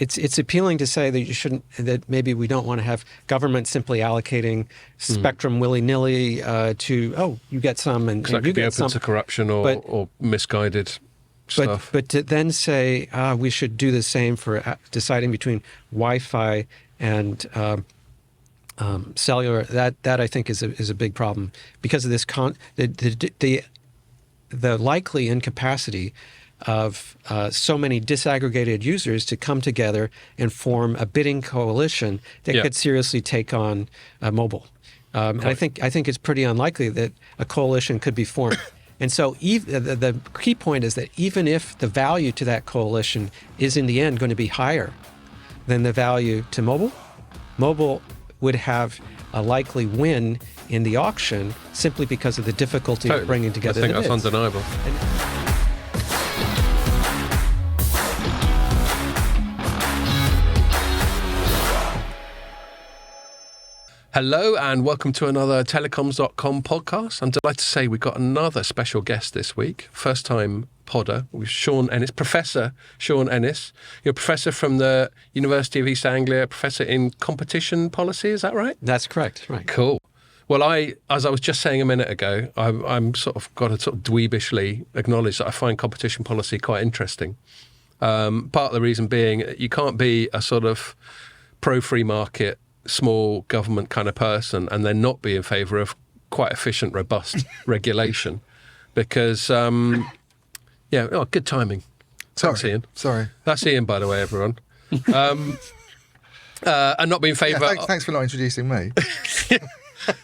it's appealing to say that you shouldn't, that maybe we don't want to have government simply allocating spectrum willy-nilly to, you get some and that you could be get open some. to corruption or misguided stuff. But to then say we should do the same for deciding between Wi-Fi and cellular, that I think is a big problem because of this the likely incapacity of so many disaggregated users to come together and form a bidding coalition that could seriously take on mobile. And I think it's pretty unlikely that a coalition could be formed. And so the key point is that even if the value to that coalition is in the end going to be higher than the value to mobile would have a likely win in the auction simply because of the difficulty of bringing together the bids. I think that's undeniable. Hello and welcome to another Telecoms.com podcast. I'm delighted to say we've got another special guest this week. First time podder with Sean Ennis, Professor Sean Ennis. You're a professor from the University of East Anglia, professor in competition policy, is that right? That's correct, right. Cool. Well, as I was just saying a minute ago, I'm sort of got to sort of dweebishly acknowledge that I find competition policy quite interesting. Part of the reason being you can't be a sort of pro-free market small government kind of person and then not be in favour of quite efficient, robust regulation because, good timing. Thanks, Ian. Sorry. That's Ian, by the way, everyone. And not be in favour... Yeah, thanks for not introducing me.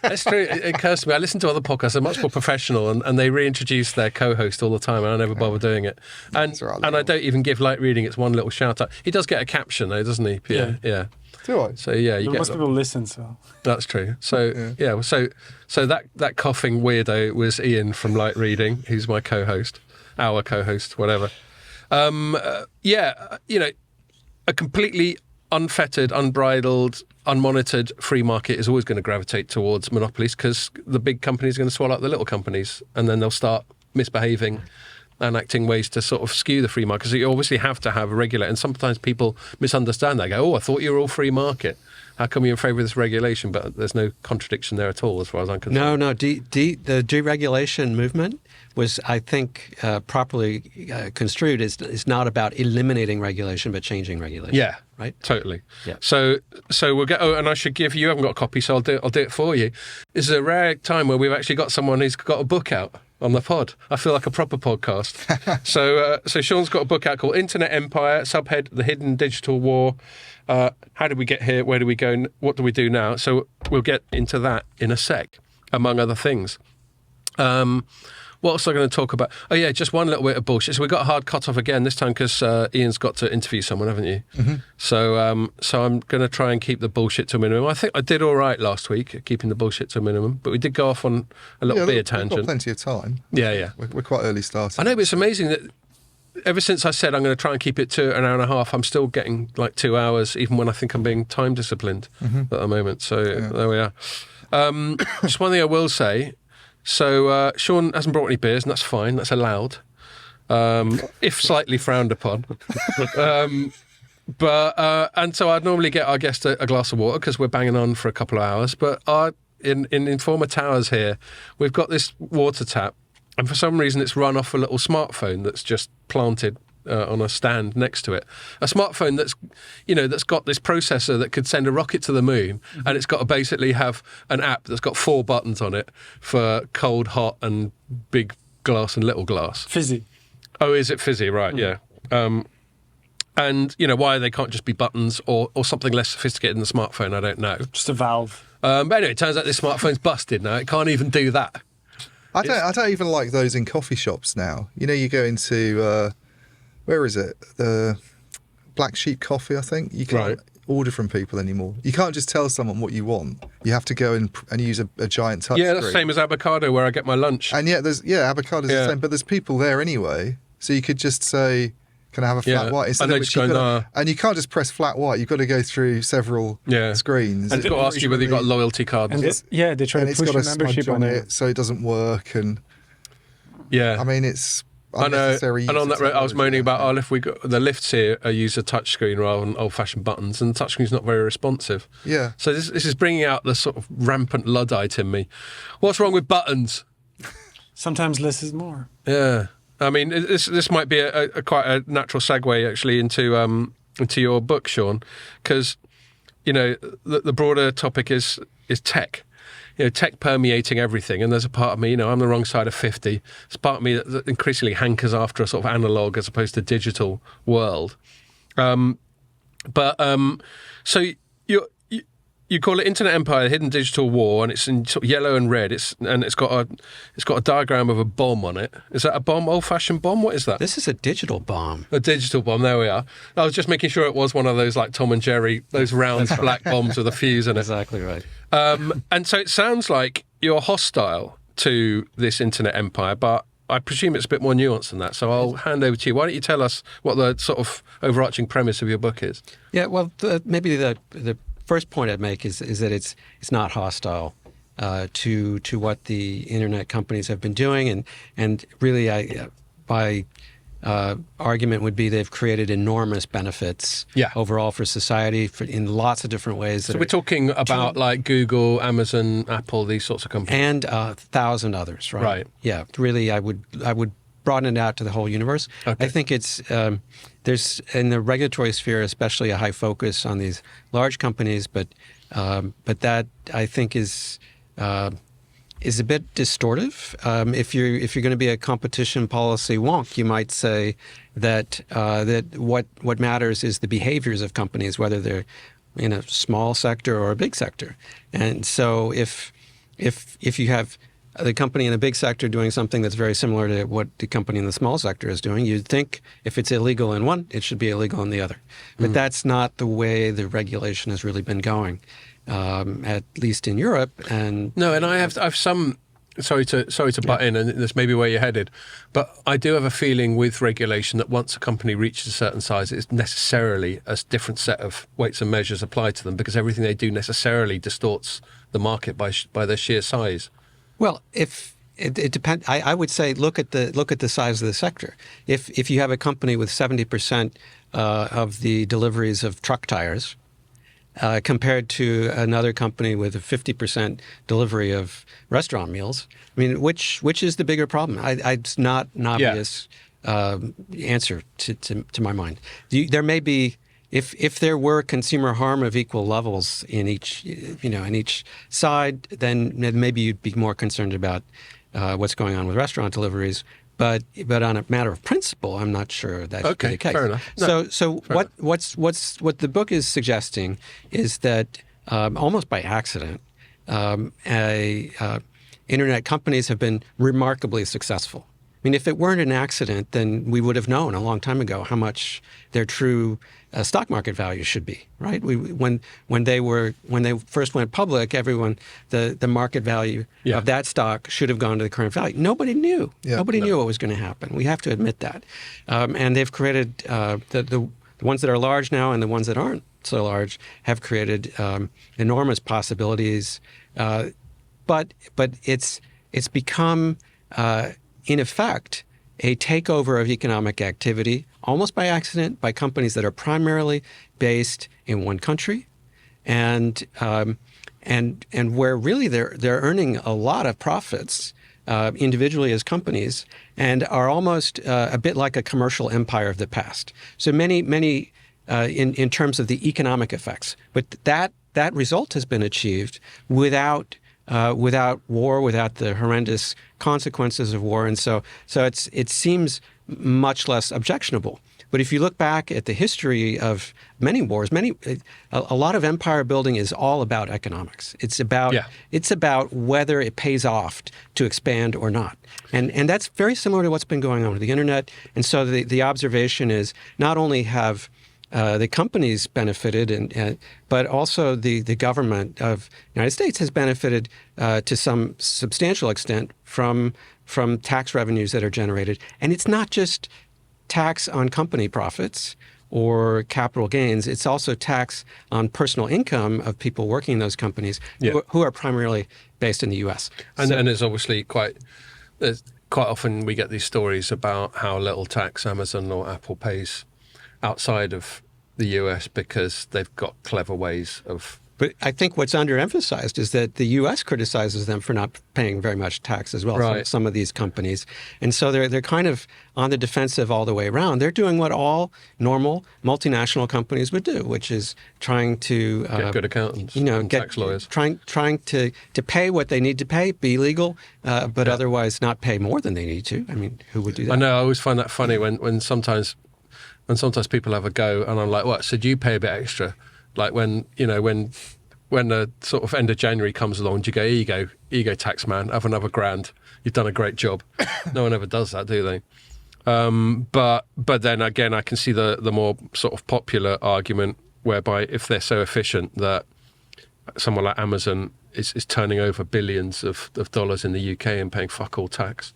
That's true. It occurs to me. I listen to other podcasts. They're much more professional and they reintroduce their co-host all the time and I never bother doing it. And I don't even give Light Reading its one little shout out. He does get a caption though, doesn't he, Pierre? Yeah. Do I? So yeah, you get most people listen. So that's true. So so that coughing weirdo was Ian from Light Reading, who's my co-host, our co-host, whatever. A completely unfettered, unbridled, unmonitored free market is always going to gravitate towards monopolies because the big companies are going to swallow up the little companies, and then they'll start misbehaving and acting ways to sort of skew the free market. So you obviously have to have a regulator. And sometimes people misunderstand that. They go, I thought you were all free market. How come you're in favour of this regulation? But there's no contradiction there at all, as far as I'm concerned. No. The deregulation movement was, I think, properly construed is not about eliminating regulation, but changing regulation. Yeah, right. Totally. Yeah. So we'll get. Oh, and I should give you. I haven't got a copy, so I'll do it for you. This is a rare time where we've actually got someone who's got a book out on the pod. I feel like a proper podcast. So Sean's got a book out called Internet Empire, subhead The Hidden Digital War. How did we get here? Where do we go? What do we do now? So we'll get into that in a sec, among other things. What else am I going to talk about? Oh yeah, just one little bit of bullshit. So we got a hard cut off again this time because Ian's got to interview someone, haven't you? Mm-hmm. So I'm going to try and keep the bullshit to a minimum. I think I did all right last week, keeping the bullshit to a minimum. But we did go off on a little beer tangent. We've got plenty of time. Yeah. We're quite early starting. I know, but it's amazing that ever since I said I'm going to try and keep it to an hour and a half, I'm still getting like 2 hours, even when I think I'm being time disciplined at the moment. So there we are. Just one thing I will say. So Sean hasn't brought any beers, and that's fine. That's allowed, if slightly frowned upon. And so I'd normally get our guest a glass of water because we're banging on for a couple of hours. But in Informer Towers here, we've got this water tap, and for some reason it's run off a little smartphone that's just planted on a stand next to it. A smartphone that's got this processor that could send a rocket to the moon, and it's got to basically have an app that's got 4 buttons on it for cold, hot, and big glass and little glass. Fizzy. Oh, is it fizzy? Right, yeah. And why they can't just be buttons or something less sophisticated in the smartphone, I don't know. Just a valve. But anyway, it turns out this smartphone's busted now. It can't even do that. I don't even like those in coffee shops now. You go into where is it? The Black Sheep Coffee, I think. You can't order from people anymore. You can't just tell someone what you want. You have to go and use a giant touch screen. That's the same as Avocado, where I get my lunch. And Avocado's the same, but there's people there anyway. So you could just say, can I have a flat white? Instead of which and you can't just press flat white. You've got to go through several screens. And it's got to ask you whether you've got a loyalty card. And they try to push your membership on it so it doesn't work. And I mean, it's I know, unnecessary. and on that road, I was moaning about, technology. if we got the lifts here use a touchscreen rather than old-fashioned buttons, and the touchscreen's not very responsive. Yeah. So this is bringing out the sort of rampant Luddite in me. What's wrong with buttons? Sometimes less is more. Yeah, I mean, this might be a quite a natural segue actually into your book, Sean, because the broader topic is tech. Tech permeating everything, and there's a part of me, I'm the wrong side of 50. There's a part of me that increasingly hankers after a sort of analog as opposed to digital world. So you call it Internet Empire, Hidden Digital War, and it's in sort of yellow and red. It's got a diagram of a bomb on it. Is that a bomb? Old-fashioned bomb? What is that? This is a digital bomb. A digital bomb. There we are. I was just making sure it was one of those like Tom and Jerry, those round black bombs with a fuse in it. Exactly right. And so it sounds like you're hostile to this Internet Empire, but I presume it's a bit more nuanced than that. So I'll hand over to you. Why don't you tell us what the sort of overarching premise of your book is? Yeah, well, maybe the first point I'd make is that it's not hostile to what the internet companies have been doing, and really, by argument would be they've created enormous benefits overall for society in lots of different ways. So we're talking about like Google, Amazon, Apple, these sorts of companies, and 1,000 others, right? Right. Yeah, really, I would broaden it out to the whole universe. Okay. I think it's there's in the regulatory sphere, especially a high focus on these large companies, but that I think is a bit distortive. If you're going to be a competition policy wonk, you might say that what matters is the behaviors of companies, whether they're in a small sector or a big sector. And so if you have the company in the big sector doing something that's very similar to what the company in the small sector is doing, you'd think if it's illegal in one, it should be illegal in the other. But that's not the way the regulation has really been going. At least in Europe, and I have some. Sorry to butt in, and this may be where you're headed, but I do have a feeling with regulation that once a company reaches a certain size, it's necessarily a different set of weights and measures applied to them, because everything they do necessarily distorts the market by their sheer size. Well, if it depends, I would say look at the size of the sector. If you have a company with 70% of the deliveries of truck tires, compared to another company with a 50% delivery of restaurant meals, I mean, which is the bigger problem? It's not an obvious answer to my mind. There may be, if there were consumer harm of equal levels in each side, then maybe you'd be more concerned about what's going on with restaurant deliveries. But on a matter of principle, I'm not sure that should be the case. Fair enough. What the book is suggesting is that almost by accident, internet companies have been remarkably successful. I mean, if it weren't an accident, then we would have known a long time ago how much their true stock market value should be, right? When they first went public, the market value of that stock should have gone to the current value. Nobody knew. Nobody knew what was going to happen. We have to admit that. And they've created the ones that are large now, and the ones that aren't so large have created enormous possibilities. But it's become in effect, a takeover of economic activity, almost by accident, by companies that are primarily based in one country, and where really they're earning a lot of profits individually as companies, and are almost a bit like a commercial empire of the past. So many in terms of the economic effects, but that result has been achieved without war, without the horrendous consequences of war, and so it seems much less objectionable. But if you look back at the history of many wars, a lot of empire building is all about economics. It's about whether it pays off to expand or not, and that's very similar to what's been going on with the internet. And so the observation is not only have the companies benefited, but also the government of the United States has benefited to some substantial extent from tax revenues that are generated. And it's not just tax on company profits or capital gains. It's also tax on personal income of people working in those companies who are primarily based in the U.S. And there's obviously quite often we get these stories about how little tax Amazon or Apple pays outside of the US because they've got clever ways of. But I think what's underemphasized is that the U.S. criticizes them for not paying very much tax as well, Right. some of these companies. And so they're kind of on the defensive all the way around. They're doing what all normal multinational companies would do, which is trying to Get good accountants, get tax lawyers. trying to pay what they need to pay, be legal, but otherwise not pay more than they need to. I mean, who would do that? I know. I always find that funny when sometimes people have a go, and I'm like, "What? So do you pay a bit extra?" Like when the sort of end of January comes along, do you go, here you go, tax man, have another grand. You've done a great job. No one ever does that, do they? But then again, I can see the more sort of popular argument whereby if they're so efficient that someone like Amazon is turning over billions of dollars in the UK and paying fuck all tax,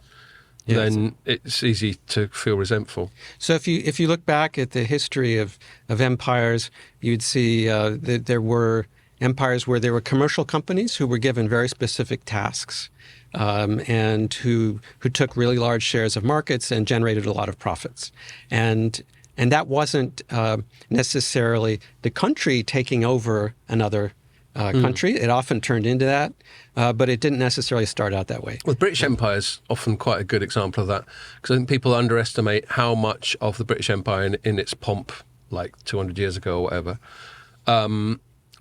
then it's easy to feel resentful. So if you look back at the history of empires, you'd see that there were empires where there were commercial companies who were given very specific tasks and who took really large shares of markets and generated a lot of profits. And that wasn't necessarily the country taking over another country. It often turned into that, but it didn't necessarily start out that way. Well, the British Empire is often quite a good example of that, because I think people underestimate how much of the British Empire in its pomp, like 200 years ago or whatever,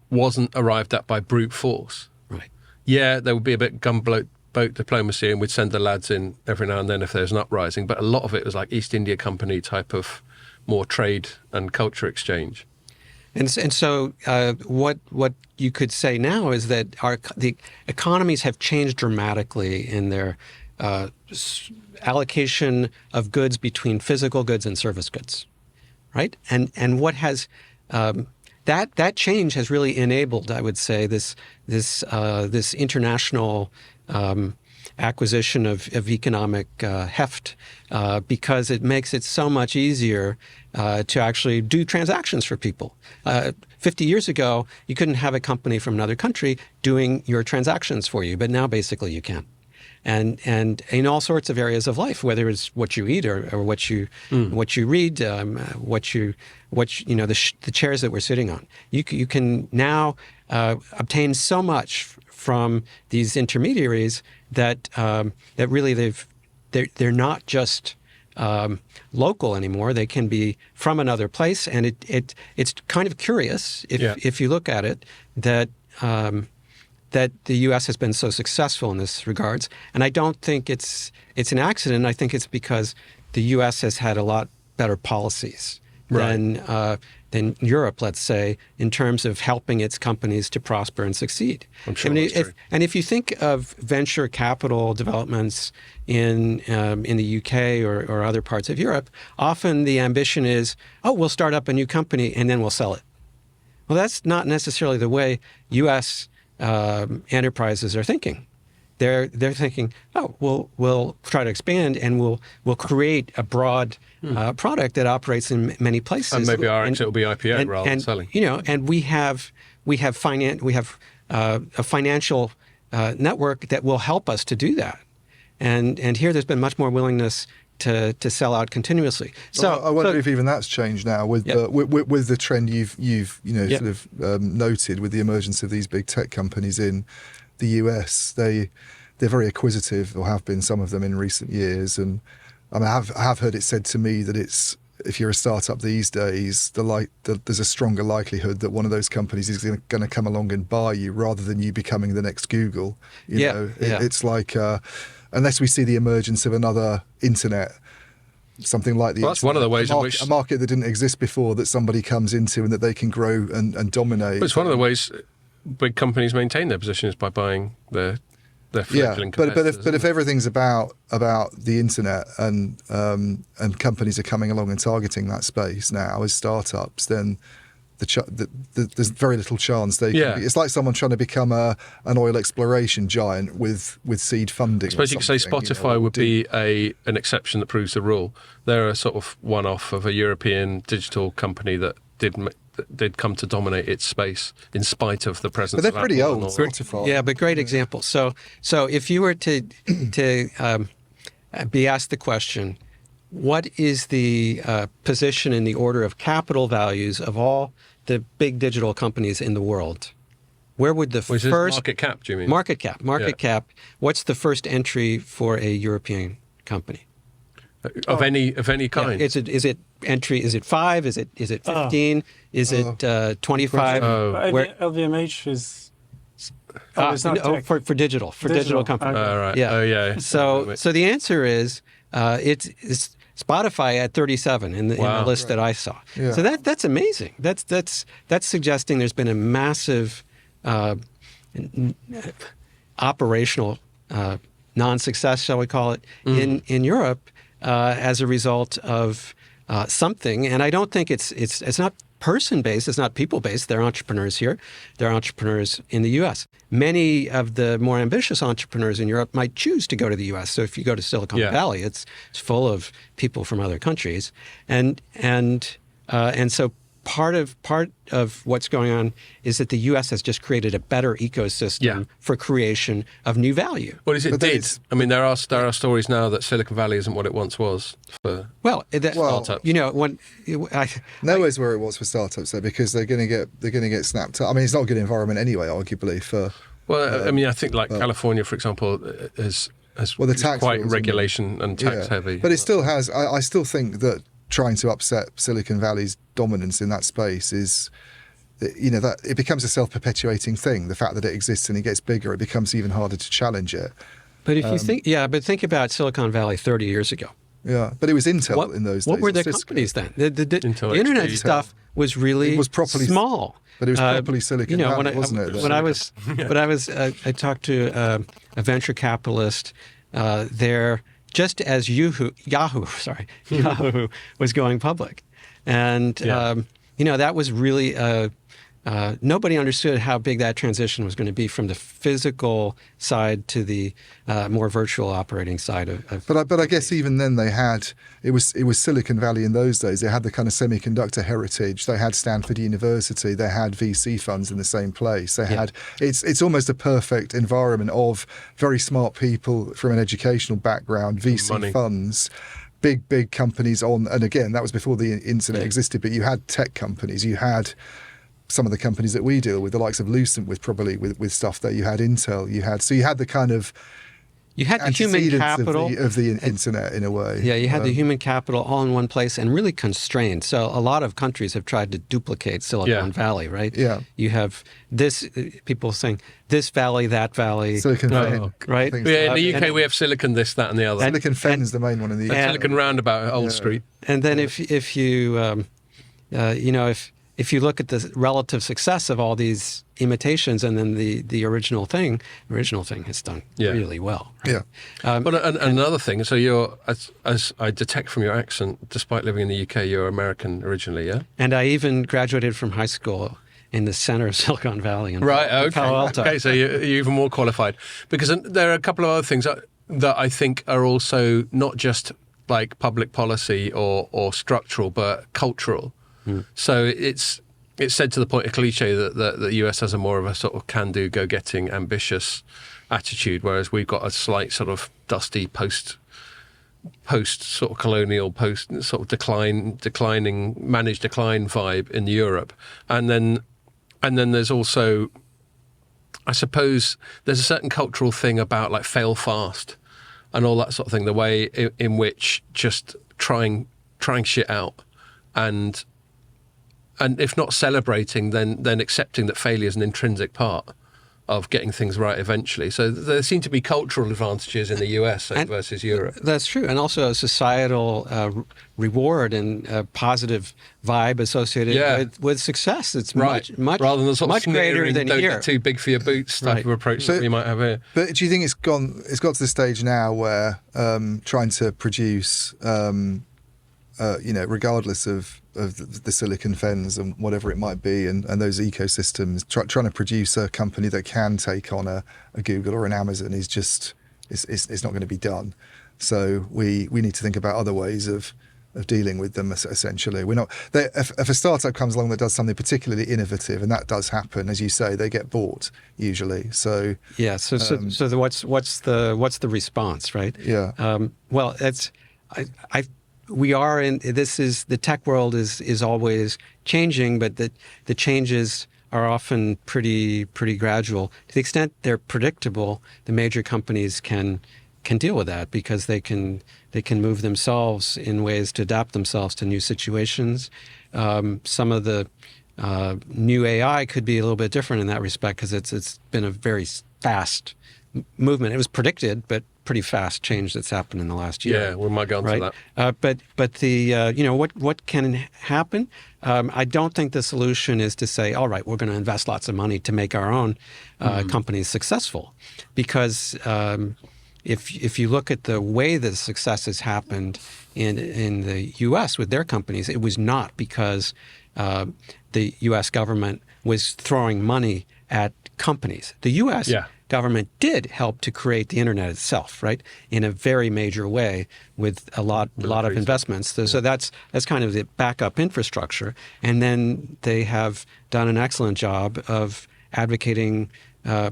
wasn't arrived at by brute force. Right. Yeah, there would be a bit gunboat diplomacy, and we'd send the lads in every now and then if there's an uprising, but a lot of it was like East India Company type of more trade and culture exchange. And so what you could say now is that the economies have changed dramatically in their allocation of goods between physical goods and service goods, right? And what has that change has really enabled, I would say, this international acquisition of economic heft because it makes it so much easier to actually do transactions for people. 50 years ago, you couldn't have a company from another country doing your transactions for you, but now basically you can. And in all sorts of areas of life, whether it's what you eat or what you read, the chairs that we're sitting on, you can now obtain so much from these intermediaries that really they're not just local anymore. They can be from another place, and it's kind of curious if you look at it that the U.S. has been so successful in this regards. And I don't think it's an accident. I think it's because the U.S. has had a lot better policies than Europe, let's say, in terms of helping its companies to prosper and succeed. I'm sure that's true. And if you think of venture capital developments in the UK or other parts of Europe, often the ambition is, we'll start up a new company and then we'll sell it. Well, that's not necessarily the way U.S. Enterprises are thinking. They're thinking, we'll try to expand and we'll create a broad product that operates in many places. And maybe our exit will be IPO rather than selling. And we have a financial network that will help us to do that. And here there's been much more willingness to sell out continuously. So I wonder if even that's changed now with the trend you've sort of noted with the emergence of these big tech companies in the US. They're very acquisitive, or have been, some of them in recent years. And I mean, I have heard it said to me that it's, if you're a startup these days, there's a stronger likelihood that one of those companies is going to come along and buy you rather than you becoming the next Google. It's like unless we see the emergence of another internet, something like the that's one of the ways in which a market that didn't exist before that somebody comes into and that they can grow and dominate. It's one of the ways big companies maintain their position is by buying their fledgling competitors. But if everything's about the internet and companies are coming along and targeting that space now as startups, then there's very little chance they can be. It's like someone trying to become an oil exploration giant with seed funding. I suppose you could say Spotify would be an exception that proves the rule. They're a sort of one-off of a European digital company that did come to dominate its space in spite of the presence of Apple. But they're pretty old, Spotify. Yeah, but great example. So if you were to be asked the question, what is the position in the order of capital values of all the big digital companies in the world? Where would the Which is first... market cap, do you mean? Market cap. What's the first entry for a European company? Of any kind? Yeah. Is it entry? Is it 5? Is it 15? Is it 25? LVMH is... it's not tech. for digital companies. Okay. Right. Yeah. Oh, yeah. So the answer is it's Spotify at 37 in the list that I saw. Yeah. So that's amazing. That's suggesting there's been a massive operational non-success, shall we call it, in Europe as a result of something. And I don't think it's not person-based, it's not people-based. They're entrepreneurs here. They're entrepreneurs in the U.S. Many of the more ambitious entrepreneurs in Europe might choose to go to the U.S. So if you go to Silicon Valley, it's full of people from other countries, and so part of what's going on is that the U.S. has just created a better ecosystem for creation of new value. Well, I mean, there are stories now that Silicon Valley isn't what it once was for startups. You know, nowhere's where it was for startups though, because they're going to get snapped up. I mean, it's not a good environment anyway, arguably for. Well, I mean, I think California, for example, is the tax quite rules, regulation and tax heavy, but it still has. I still think that trying to upset Silicon Valley's dominance in that space is, that it becomes a self-perpetuating thing. The fact that it exists and it gets bigger, it becomes even harder to challenge it. But if you think about Silicon Valley 30 years ago. Yeah, but it was Intel in those days. What were their companies then? The internet stuff was really properly small. But it was properly Silicon Valley, wasn't it? I talked to a venture capitalist there just as Yahoo was going public. And, that was really, nobody understood how big that transition was going to be from the physical side to the more virtual operating side of But I guess even then it was Silicon Valley in those days. They had the kind of semiconductor heritage. They had Stanford University. They had VC funds in the same place. They had it's almost a perfect environment of very smart people from an educational background, VC funds, big companies and again, that was before the internet existed, but you had tech companies, you had some of the companies that we deal with, the likes of Lucent with stuff there, you had Intel, you had the kind of you had the human capital of the internet in a way. Yeah, you had the human capital all in one place and really constrained. So a lot of countries have tried to duplicate Silicon Valley, right? Yeah. You have people saying this valley, that valley. Silicon Valley, right? Yeah, in the UK we have Silicon this, that, and the other. Silicon Fen's the main one in the UK. Silicon Roundabout at Old Street. And then if you look at the relative success of all these imitations and then the original thing has done really well. Right? Yeah. But another thing, so you're, as I detect from your accent, despite living in the UK, you're American originally, yeah? And I even graduated from high school in the center of Silicon Valley in Palo Alto. Okay, so you're even more qualified. Because there are a couple of other things that I think are also not just like public policy or structural, but cultural. So it's said to the point of cliche that the US has a more of a sort of can-do, go-getting, ambitious attitude, whereas we've got a slight sort of dusty post sort of colonial, post sort of declining, managed decline vibe in Europe, and then there's also, I suppose, there's a certain cultural thing about like fail fast and all that sort of thing, the way in which just trying shit out and if not celebrating, then accepting that failure is an intrinsic part of getting things right eventually. So there seem to be cultural advantages in the US versus Europe. That's true. And also a societal reward and a positive vibe associated with success. It's much rather than the sort much of greater than don't here. Get too big for your boots type of approach that we might have here. But do you think it's got to the stage now where trying to produce regardless of the Silicon Fens and whatever it might be, and those ecosystems, trying to produce a company that can take on a Google or an Amazon is not going to be done. So we need to think about other ways of of dealing with them. Essentially, we're not. If a startup comes along that does something particularly innovative, and that does happen, as you say, they get bought usually. So yeah. So what's the response, right? Yeah. Well, we are in this is the tech world is always changing, but the changes are often pretty gradual. To the extent they're predictable, the major companies can deal with that because they can move themselves in ways to adapt themselves to new situations. Some of the new AI could be a little bit different in that respect because it's been a very fast movement. It was predicted, but pretty fast change that's happened in the last year. Yeah, we might go on to that. But the what can happen? I don't think the solution is to say, all right, we're going to invest lots of money to make our own companies successful, because if you look at the way the success has happened in the U.S. with their companies, it was not because the U.S. government was throwing money at companies. The U.S. government did help to create the internet itself, right, in a very major way with a lot of investments. So that's kind of the backup infrastructure. And then they have done an excellent job of advocating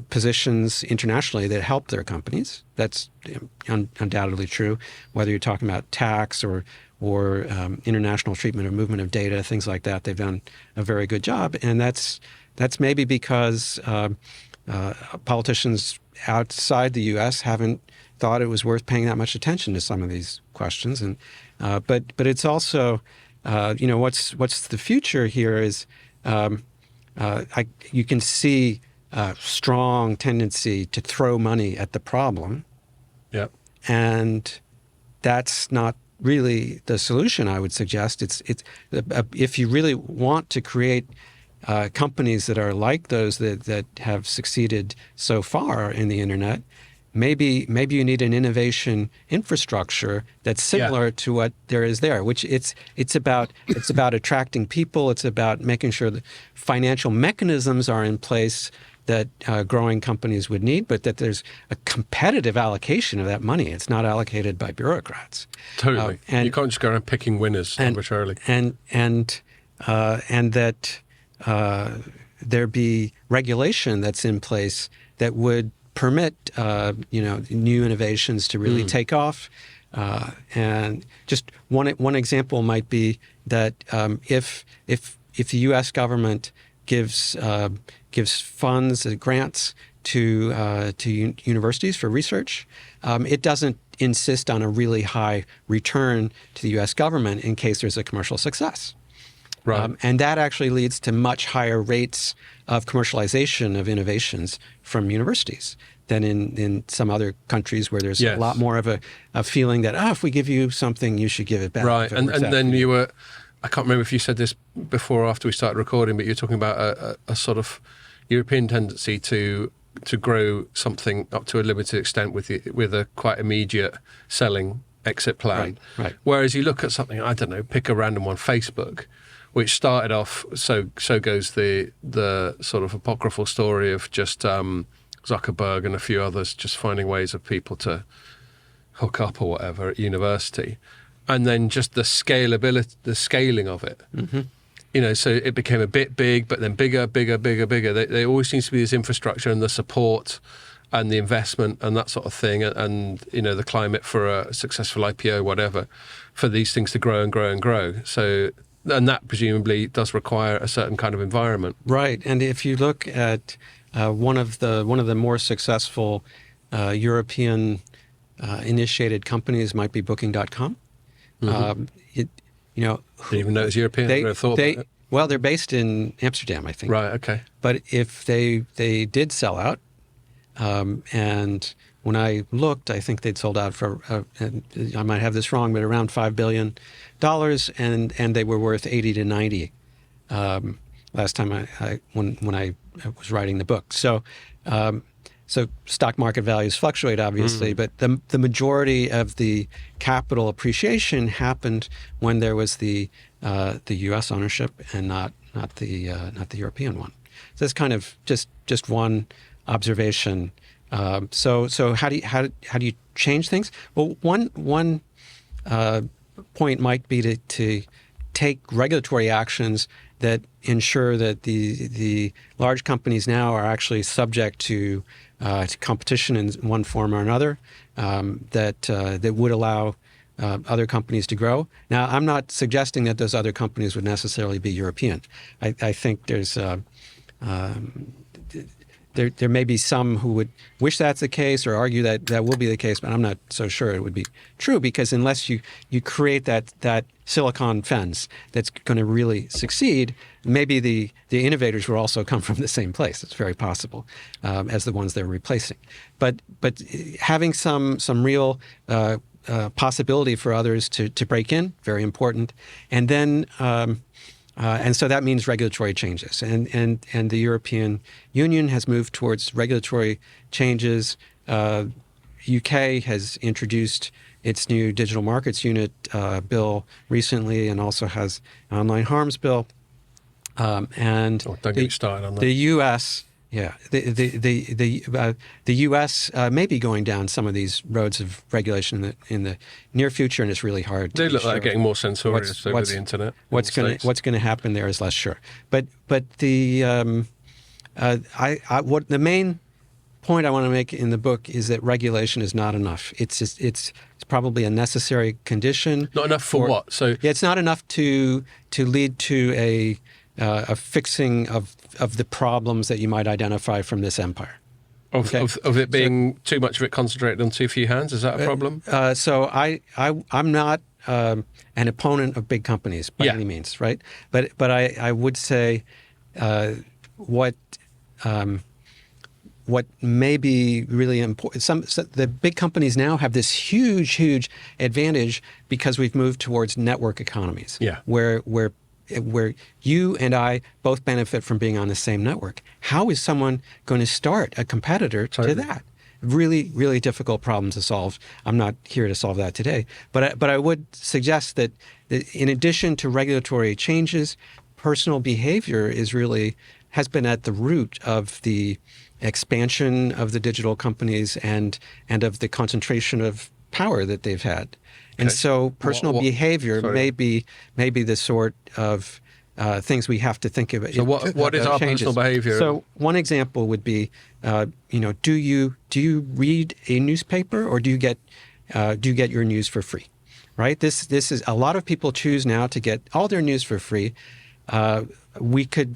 positions internationally that help their companies. That's undoubtedly true, whether you're talking about tax or international treatment or movement of data, things like that. They've done a very good job, and that's maybe because politicians outside the U.S. haven't thought it was worth paying that much attention to some of these questions. And but it's also what's the future here is you can see strong tendency to throw money at the problem. Yep. And that's not really the solution, I would suggest. It's if you really want to create companies that are like those that have succeeded so far in the internet, maybe you need an innovation infrastructure that's similar to what there is there, which it's about attracting people. It's about making sure that financial mechanisms are in place that growing companies would need, but that there's a competitive allocation of that money. It's not allocated by bureaucrats. Totally. And you can't just go around picking winners arbitrarily. And that there be regulation that's in place that would permit new innovations to really take off. And just one example might be that if the U.S. government gives funds, grants to universities for research, it doesn't insist on a really high return to the U.S. government in case there's a commercial success. Right. And that actually leads to much higher rates of commercialization of innovations from universities than in some other countries where there's a lot more of a feeling that, if we give you something, you should give it back. Right. And then you were, I can't remember if you said this before or after we started recording, but you're talking about a sort of European tendency to grow something up to a limited extent with a quite immediate selling exit plan. Right. Whereas you look at something, I don't know, pick a random one, Facebook, which started off, so goes the sort of apocryphal story of just Zuckerberg and a few others just finding ways of people to hook up or whatever at university. And then just the scaling of it. Mm-hmm. So it became a bit big, but then bigger. There always seems to be this infrastructure and the support and the investment and that sort of thing, and the climate for a successful IPO, whatever, for these things to grow and grow and grow. So, and that presumably does require a certain kind of environment. Right. And if you look at one of the more successful European initiated companies might be Booking.com. Mm-hmm. Didn't even know it was European. I never thought about it. Well, they're based in Amsterdam, I think. Right. Okay. But if they did sell out, and when I looked, I think they'd sold out for I might have this wrong, but around $5 billion, and they were worth 80 to 90 last time when I was writing the book. So stock market values fluctuate, obviously, but the majority of the capital appreciation happened when there was the U.S. ownership and not the European one. So that's kind of just one observation. So how do you change things? Well, one point might be to take regulatory actions that ensure that the large companies now are actually subject to competition in one form or another, that would allow other companies to grow. Now, I'm not suggesting that those other companies would necessarily be European. I think there's there may be some who would wish that's the case or argue that that will be the case, but I'm not so sure it would be true, because unless you create that silicon fence that's going to really succeed, maybe the innovators will also come from the same place. It's very possible, as the ones they're replacing. But having some real possibility for others to break in, very important. And then and so that means regulatory changes. And the European Union has moved towards regulatory changes. UK has introduced its new Digital Markets Unit bill recently, and also has an online harms bill. And don't get me started on that. The U.S. Yeah, the U.S. May be going down some of these roads of regulation in the near future, and it's really hard. They look like they're getting more censorious over the internet. What's going to happen there is less sure. But the what the main point I want to make in the book is that regulation is not enough. It's probably a necessary condition. Not enough for what? So yeah, it's not enough to lead to a fixing of the problems that you might identify from this empire. Of it being too much of it concentrated on too few hands? Is that a problem? So I'm not an opponent of big companies by any means, right? But I would say what may be really important. The big companies now have this huge advantage because we've moved towards network economies. Yeah. Where you and I both benefit from being on the same network. How is someone going to start a competitor to that? Really, really difficult problem to solve. I'm not here to solve that today. But I would suggest that in addition to regulatory changes, personal behavior has been at the root of the expansion of the digital companies and of the concentration of power that they've had. And so personal behavior may be the sort of things we have to think about. So what is our personal behavior? So one example would be, do you read a newspaper, or do you get your news for free? Right? This is a lot of people choose now to get all their news for free. We can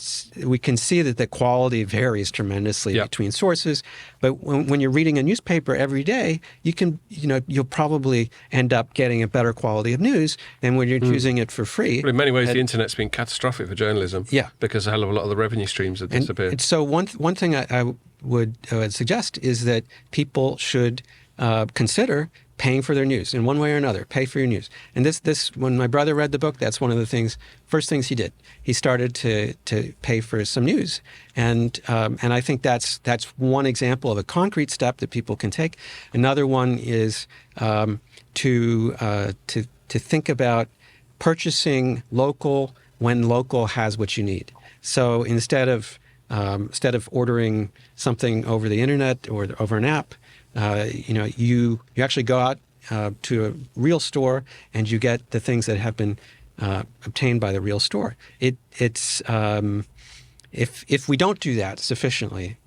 see that the quality varies tremendously between sources, but when you're reading a newspaper every day, you'll probably end up getting a better quality of news than when you're choosing it for free. But in many ways, the internet's been catastrophic for journalism. Yeah, because a hell of a lot of the revenue streams have disappeared. And so one thing I would suggest is that people should consider paying for their news in one way or another. Pay for your news. And this when my brother read the book, that's one of the first things he did. He started to pay for some news, and I think that's one example of a concrete step that people can take. Another one is to think about purchasing local when local has what you need. So instead of ordering something over the internet or over an app, you actually go out to a real store and you get the things that have been obtained by the real store. If we don't do that sufficiently,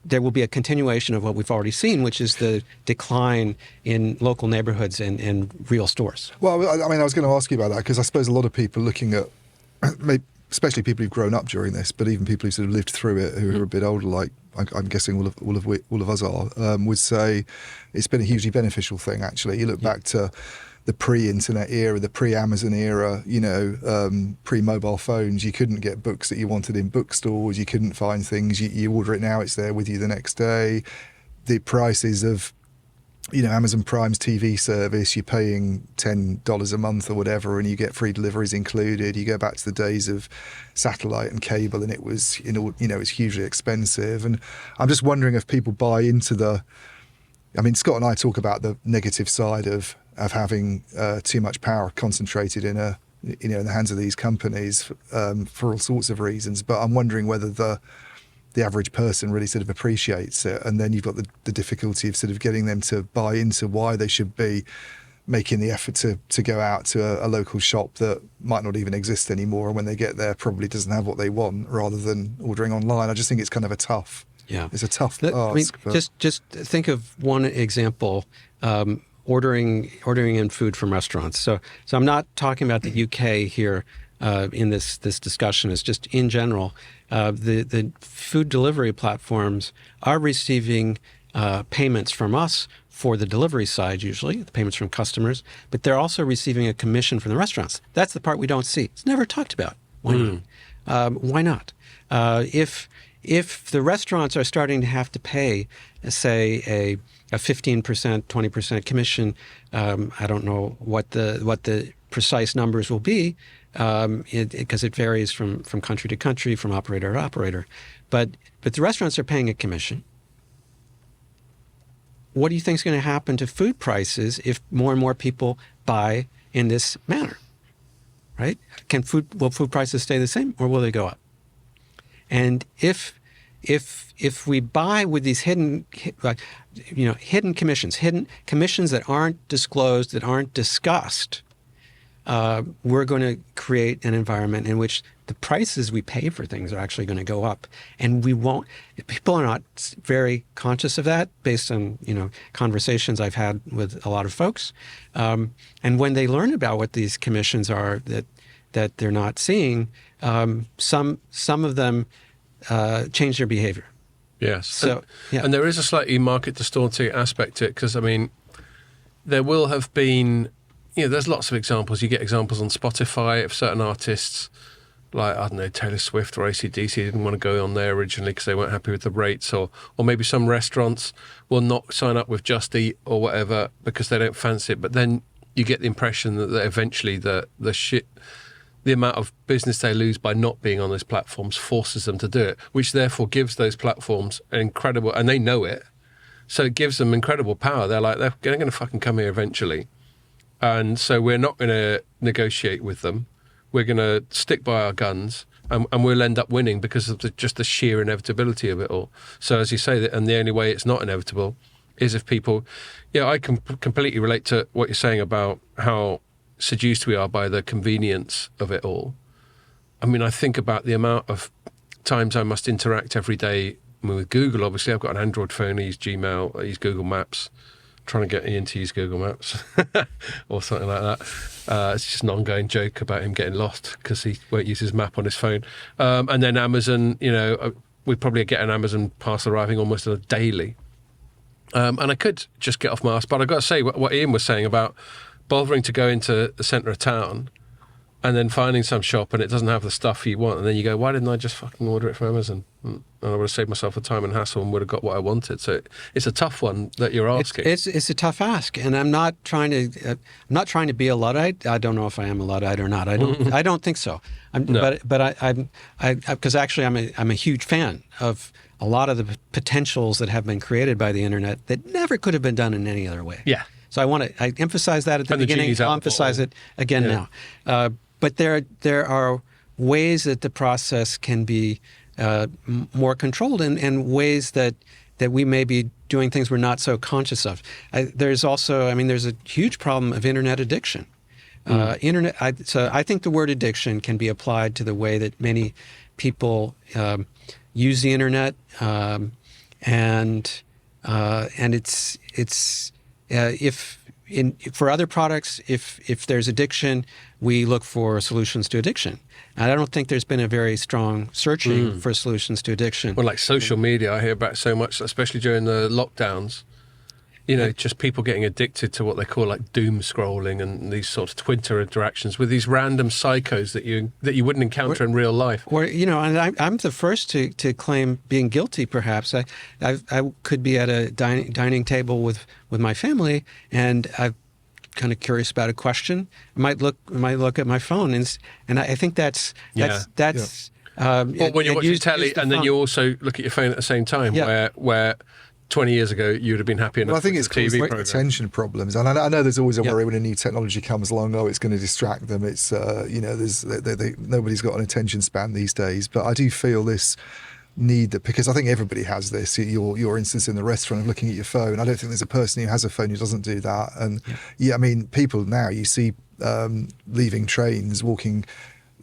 there will be a continuation of what we've already seen, which is the decline in local neighborhoods and real stores. Well, I mean, I was going to ask you about that, because I suppose a lot of people looking at, especially people who've grown up during this, but even people who sort of lived through it, who are a bit older, like I'm guessing all of us are, would say it's been a hugely beneficial thing. Actually, you look back to the pre-internet era, the pre-Amazon era, pre-mobile phones. You couldn't get books that you wanted in bookstores. You couldn't find things. You order it now; it's there with you the next day. The prices of Amazon Prime's TV service, you're paying $10 a month or whatever, and you get free deliveries included. You go back to the days of satellite and cable, and it was, it's hugely expensive. And I'm just wondering if people buy into Scott and I talk about the negative side of having too much power concentrated in the hands of these companies for all sorts of reasons. But I'm wondering whether the average person really sort of appreciates it, and then you've got the difficulty of sort of getting them to buy into why they should be making the effort to go out to a local shop that might not even exist anymore, and when they get there probably doesn't have what they want, rather than ordering online. I just think it's kind of a tough ask. I mean, just think of one example. Ordering in food from restaurants. So I'm not talking about the UK here in this discussion. It's just in general. The food delivery platforms are receiving payments from us for the delivery side, usually, the payments from customers, but they're also receiving a commission from the restaurants. That's the part we don't see. It's never talked about. Why not? Why not? If the restaurants are starting to have to pay, say, a 15%, 20% commission, I don't know what the precise numbers will be, because it varies from country to country, from operator to operator. But the restaurants are paying a commission. What do you think is going to happen to food prices if more and more people buy in this manner? Right? Will food prices stay the same, or will they go up? And if we buy with these hidden commissions that aren't disclosed, that aren't discussed, we're going to create an environment in which the prices we pay for things are actually going to go up, and people are not very conscious of that, based on conversations I've had with a lot of folks, and when they learn about what these commissions are that they're not seeing, some of them change their behavior. Yes. So and there is a slightly market distorting aspect to it, because there will have been, there's lots of examples. You get examples on Spotify of certain artists, like, I don't know, Taylor Swift or AC/DC didn't want to go on there originally because they weren't happy with the rates, or maybe some restaurants will not sign up with Just Eat or whatever because they don't fancy it. But then you get the impression that eventually the amount of business they lose by not being on those platforms forces them to do it, which therefore gives those platforms an incredible, and they know it, so it gives them incredible power. They're like, they're going to fucking come here eventually. And so we're not going to negotiate with them. We're going to stick by our guns, and we'll end up winning because of just the sheer inevitability of it all. So as you say, and the only way it's not inevitable is if people, I can completely relate to what you're saying about how seduced we are by the convenience of it all. I mean, I think about the amount of times I must interact every day with Google. Obviously, I've got an Android phone, I use Gmail, I use Google Maps. Trying to get Ian to use Google Maps or something like that. It's just an ongoing joke about him getting lost because he won't use his map on his phone. And then Amazon, we probably get an Amazon parcel arriving almost daily. And I could just get off my ass, but I've got to say what Ian was saying about bothering to go into the centre of town and then finding some shop and it doesn't have the stuff you want, and then you go, why didn't I just fucking order it from Amazon? And I would have saved myself the time and hassle and would have got what I wanted. So it's a tough one that you're asking. It's a tough ask, and I'm not trying to be a Luddite. I don't know if I am a Luddite or not. I don't think so. No. But I'm because actually I'm a huge fan of a lot of the potentials that have been created by the internet that never could have been done in any other way. Yeah. So I emphasize that at the beginning. I'll emphasize it again now. But there are ways that the process can be more controlled, and ways that we may be doing things we're not so conscious of. There's also, there's a huge problem of internet addiction. So I think the word addiction can be applied to the way that many people use the internet, and it's for other products, if there's addiction, we look for solutions to addiction. And I don't think there's been a very strong searching for solutions to addiction. Well, like social media, I hear about so much, especially during the lockdowns. Just people getting addicted to what they call like doom scrolling and these sort of Twitter interactions with these random psychos that you wouldn't encounter in real life. Or and I'm the first to claim being guilty. Perhaps I could be at a dining table with my family, and I'm kind of curious about a question. I might look at my phone, and I think that's. Or when you're watching telly, and then you also look at your phone at the same time, where 20 years ago, you'd have been happy enough. Well, I think it's TV caused attention problems, and I know there's always a worry when a new technology comes along. Oh, it's going to distract them. It's nobody's got an attention span these days. But I do feel this need that, because I think everybody has this. Your instance in the restaurant of looking at your phone. I don't think there's a person who has a phone who doesn't do that. And I mean, people now you see leaving trains, walking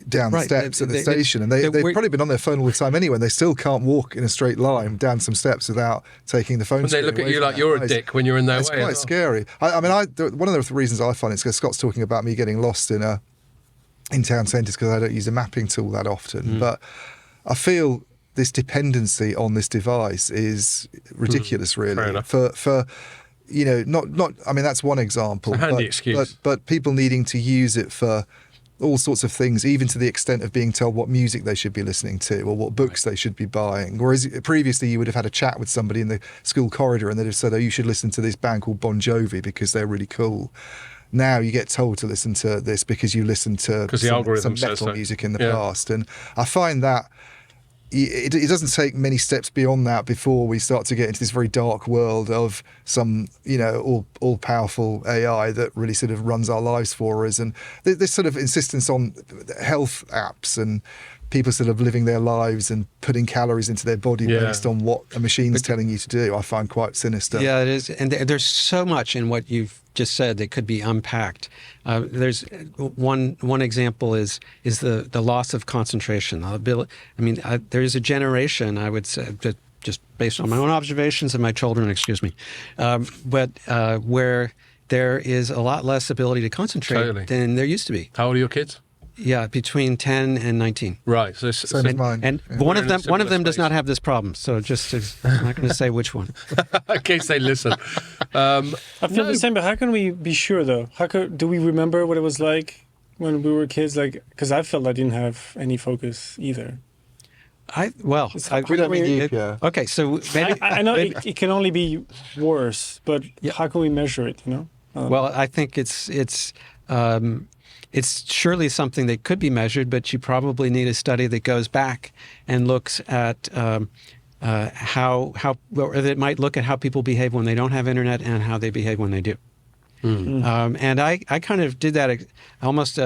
down steps at the station, and they've probably been on their phone all the time anyway, and they still can't walk in a straight line down some steps without taking the phone. And they look at you like you're a dick when you're in their way. It's quite scary. I mean, one of the reasons I find it's because Scott's talking about me getting lost in town centres because I don't use a mapping tool that often. But I feel this dependency on this device is ridiculous, really. For not. I mean, that's one example. It's a handy excuse. But people needing to use it for all sorts of things, even to the extent of being told what music they should be listening to or what books they should be buying. Whereas previously you would have had a chat with somebody in the school corridor and they'd have said, oh, you should listen to this band called Bon Jovi because they're really cool. Now you get told to listen to this because you listened to some metal music in the past. And I find that it doesn't take many steps beyond that before we start to get into this very dark world of some, all-powerful AI that really sort of runs our lives for us. And this sort of insistence on health apps and people sort of living their lives and putting calories into their body based on what a machine's telling you to do, I find quite sinister. Yeah, it is. And there's so much in what you've just said that could be unpacked. There's one example is the loss of concentration. There is a generation, I would say, just based on my own observations and my children, excuse me, but where there is a lot less ability to concentrate than there used to be. How old are your kids? Yeah, between 10 and 19. Right. So mine. And one of them does not have this problem. So I'm not going to say which one. In case they listen. I feel the same, but how can we be sure, though? Do we remember what it was like when we were kids? Because I felt I didn't have any focus either. We don't mean you, Pierre. Okay, so maybe... I know it can only be worse, but how can we measure it, Well, I think it's surely something that could be measured, but you probably need a study that goes back and looks at or it might look at how people behave when they don't have internet and how they behave when they do. And I kind of did that almost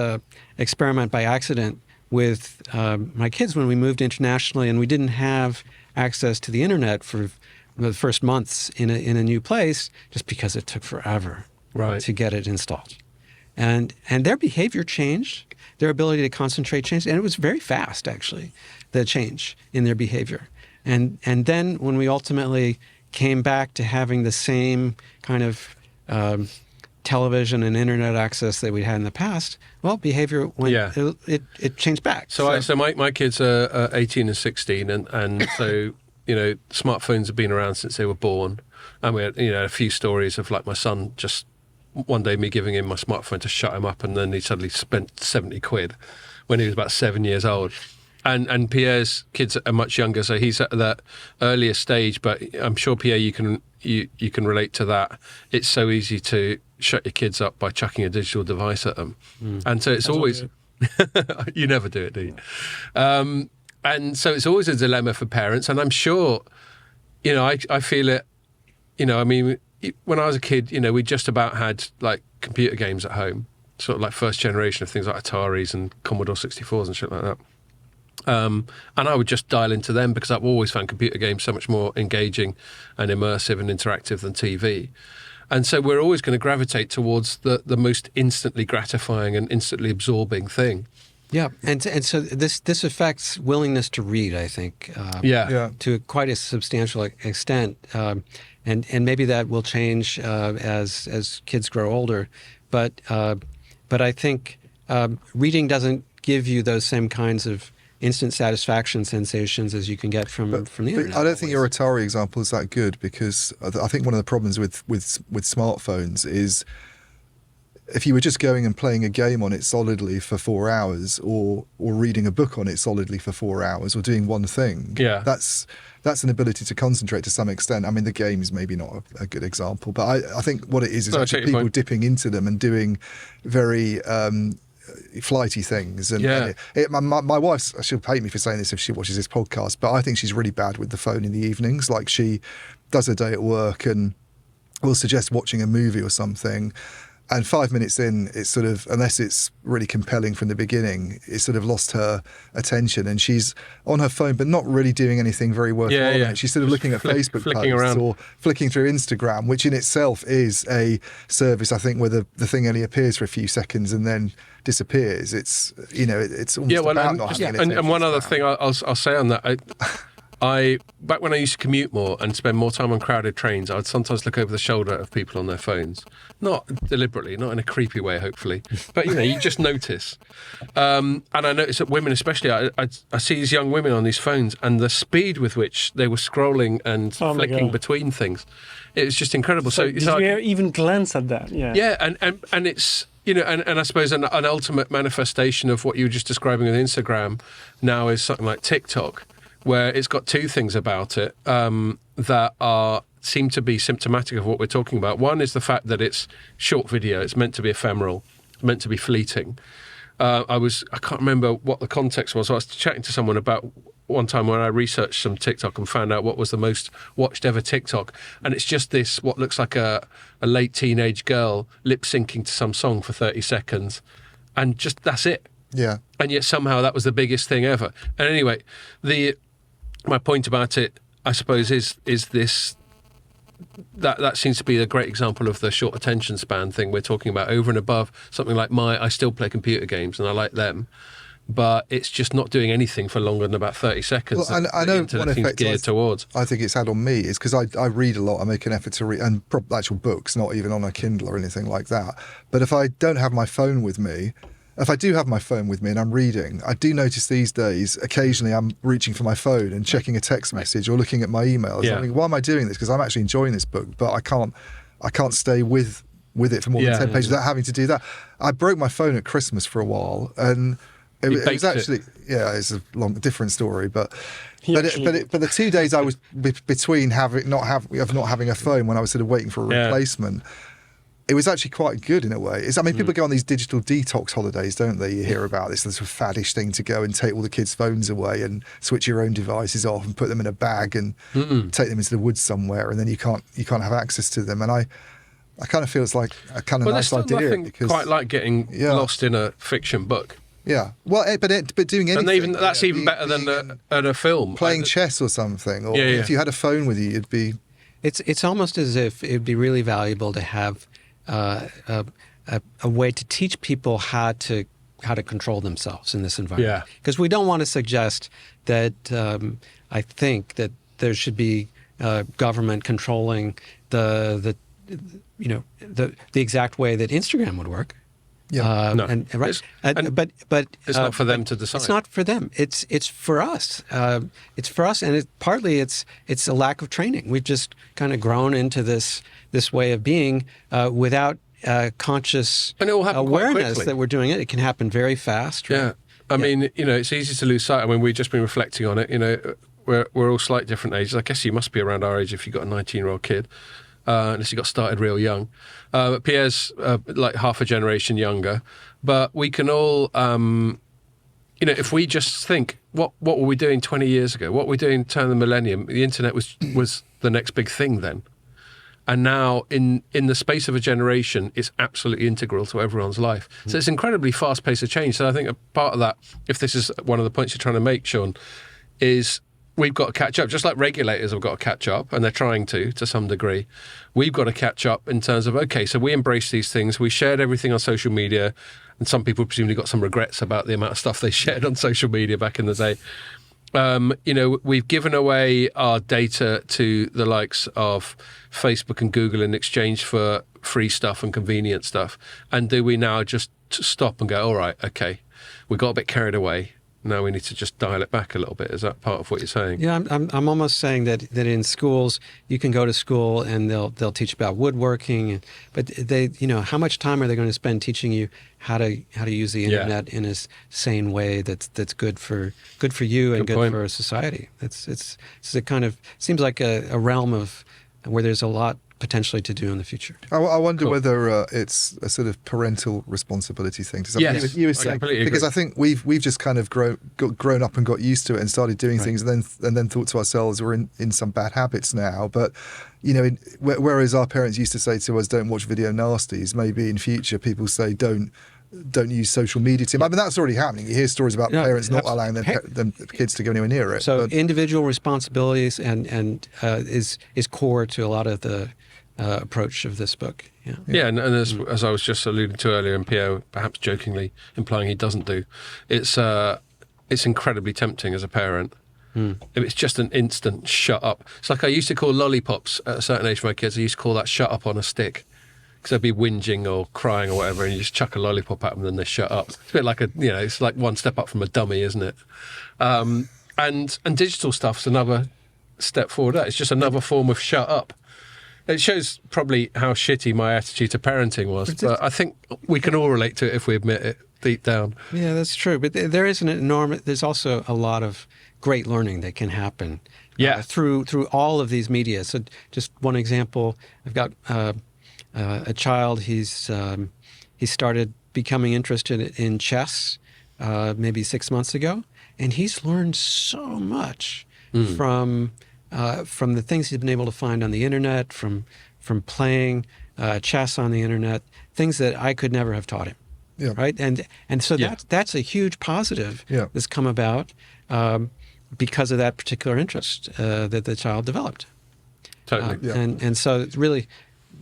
experiment by accident with my kids when we moved internationally, and we didn't have access to the internet for the first months in a new place, just because it took forever to get it installed. And their behavior changed, their ability to concentrate changed, and it was very fast, actually, the change in their behavior. And then when we ultimately came back to having the same kind of television and internet access that we had in the past, well, behavior went, it changed back. So my kids are 18 and 16, and so smartphones have been around since they were born, and we had a few stories of like my son just. One day me giving him my smartphone to shut him up, and then he suddenly spent 70 quid when he was about 7 years old. And Pierre's kids are much younger, so he's at that earlier stage, but I'm sure, Pierre, you can relate to that. It's so easy to shut your kids up by chucking a digital device at them. And so it's always... You never do it, do you? And so it's always a dilemma for parents, and I'm sure, I feel it, when I was a kid, we just about had like computer games at home, sort of like first generation of things like Ataris and Commodore 64s and shit like that. And I would just dial into them because I've always found computer games so much more engaging and immersive and interactive than TV. And so we're always going to gravitate towards the most instantly gratifying and instantly absorbing thing. Yeah, and so this affects willingness to read, I think, to quite a substantial extent. And maybe that will change as kids grow older, but I think reading doesn't give you those same kinds of instant satisfaction sensations as you can get from the internet. I don't think your Atari example is that good, because I think one of the problems with smartphones is if you were just going and playing a game on it solidly for 4 hours, or reading a book on it solidly for 4 hours, or doing one thing, that's an ability to concentrate to some extent. I mean, the game is maybe not a good example, but I think what it is actually people dipping into them and doing very flighty things. And my wife, she'll hate me for saying this if she watches this podcast, but I think she's really bad with the phone in the evenings. Like, she does a day at work and will suggest watching a movie or something, And 5 minutes in, it's sort of, unless it's really compelling from the beginning, it's sort of lost her attention, and she's on her phone, but not really doing anything very worthwhile. Yeah. She's sort of looking at Facebook flicking posts around. or flicking through Instagram, which in itself is a service, I think, where the thing only appears for a few seconds and then disappears. It's, it's almost about not having an and one other attention thing I'll say on that. I back when I used to commute more and spend more time on crowded trains, I'd sometimes look over the shoulder of people on their phones, not deliberately, not in a creepy way, hopefully, but you just notice. And I notice that women, especially, I see these young women on these phones, and the speed with which they were scrolling and flicking between things, it was just incredible. So did you even glance at that? Yeah, and it's. And I suppose an ultimate manifestation of what you were just describing with Instagram now is something like TikTok, where it's got two things about it that seem to be symptomatic of what we're talking about. One is the fact that it's short video. It's meant to be ephemeral, meant to be fleeting. I can't remember what the context was. I was chatting to someone about one time when I researched some TikTok and found out what was the most watched ever TikTok. And it's just this, what looks like a late teenage girl lip syncing to some song for 30 seconds. And just, that's it. Yeah. And yet somehow that was the biggest thing ever. And anyway, my point about it, I suppose, is this, that seems to be a great example of the short attention span thing we're talking about, over and above something like I still play computer games and I like them, but it's just not doing anything for longer than about 30 seconds. Well, I know one effect geared towards. I think it's had on me is because I read a lot. I make an effort to read, and actual books, not even on a Kindle or anything like that. But if I don't have my phone with me, if I do have my phone with me and I'm reading, I do notice these days, occasionally I'm reaching for my phone and checking a text message or looking at my emails. Yeah. I think, why am I doing this? Because I'm actually enjoying this book, but I can't stay with it for more than 10 pages without having to do that. I broke my phone at Christmas for a while, and it was actually, it's a different story, but the 2 days I was between not having a phone when I was sort of waiting for a replacement, it was actually quite good in a way. People go on these digital detox holidays, don't they? You hear about this sort of faddish thing to go and take all the kids' phones away and switch your own devices off and put them in a bag and take them into the woods somewhere, and then you can't have access to them. And I kind of feel it's like a kind of nice idea. Nothing because quite like getting lost in a fiction book. Yeah, well, but doing anything, and that's even better than a film. Playing chess or something, or if you had a phone with you, you'd be. It's almost as if it'd be really valuable to have a way to teach people how to control themselves in this environment. Because we don't want to suggest that. I think that there should be government controlling the exact way that Instagram would work. Yeah, but it's not for them to decide. It's not for them. It's for us. It's for us, and partly it's a lack of training. We've just kind of grown into this way of being without conscious awareness that we're doing it. It can happen very fast. Right? Yeah, I mean, it's easy to lose sight. I mean, we've just been reflecting on it. We're all slightly different ages. I guess you must be around our age if you've got a 19-year-old kid. Unless you got started real young. Pierre's like half a generation younger. But we can all, if we just think, what were we doing 20 years ago? What were we doing turn of the millennium? The internet was the next big thing then. And now, in the space of a generation, it's absolutely integral to everyone's life. So it's incredibly fast pace of change. So I think a part of that, if this is one of the points you're trying to make, Sean, is we've got to catch up, just like regulators have got to catch up, and they're trying to some degree. We've got to catch up in terms of, okay, so we embrace these things. We shared everything on social media, and some people presumably got some regrets about the amount of stuff they shared on social media back in the day. We've given away our data to the likes of Facebook and Google in exchange for free stuff and convenient stuff. And do we now just stop and go, all right, okay, we got a bit carried away. Now we need to just dial it back a little bit. Is that part of what you're saying? Yeah, I'm almost saying that in schools you can go to school and they'll teach about woodworking, but they, how much time are they going to spend teaching you how to use the internet in a sane way that's good for you and good for society? It's a kind of seems like a realm of where there's a lot potentially to do in the future. I wonder Cool. whether it's a sort of parental responsibility thing. To Yes, you were I saying, completely because agree. I think we've just kind of grown up and got used to it and started doing Right. things, and then thought to ourselves, we're in some bad habits now. But whereas our parents used to say to us, "Don't watch video nasties," maybe in future people say, "Don't use social media too much." I mean, that's already happening. You hear stories about Yeah, parents not absolutely. allowing them kids to go anywhere near it. So But- individual responsibilities and is core to a lot of the approach of this book. Yeah. Yeah, and as I was just alluding to earlier, and Pierre perhaps jokingly implying he doesn't do, it's incredibly tempting as a parent. If it's just an instant shut up. It's like I used to call lollipops at a certain age for my kids. I used to call that shut up on a stick. Because they'd be whinging or crying or whatever, and you just chuck a lollipop at them and then they shut up. It's a bit like it's like one step up from a dummy, isn't it? And digital stuff's another step forward. It's just another form of shut up. It shows probably how shitty my attitude to parenting was, but I think we can all relate to it if we admit it deep down. Yeah, that's true. But there is there's also a lot of great learning that can happen through all of these media. So just one example, I've got a child. He started becoming interested in chess maybe 6 months ago, and he's learned so much from the things he's been able to find on the internet, from playing chess on the internet, things that I could never have taught him. Yeah. Right, and so that's a huge positive that's come about because of that particular interest that the child developed. Totally. And so it's really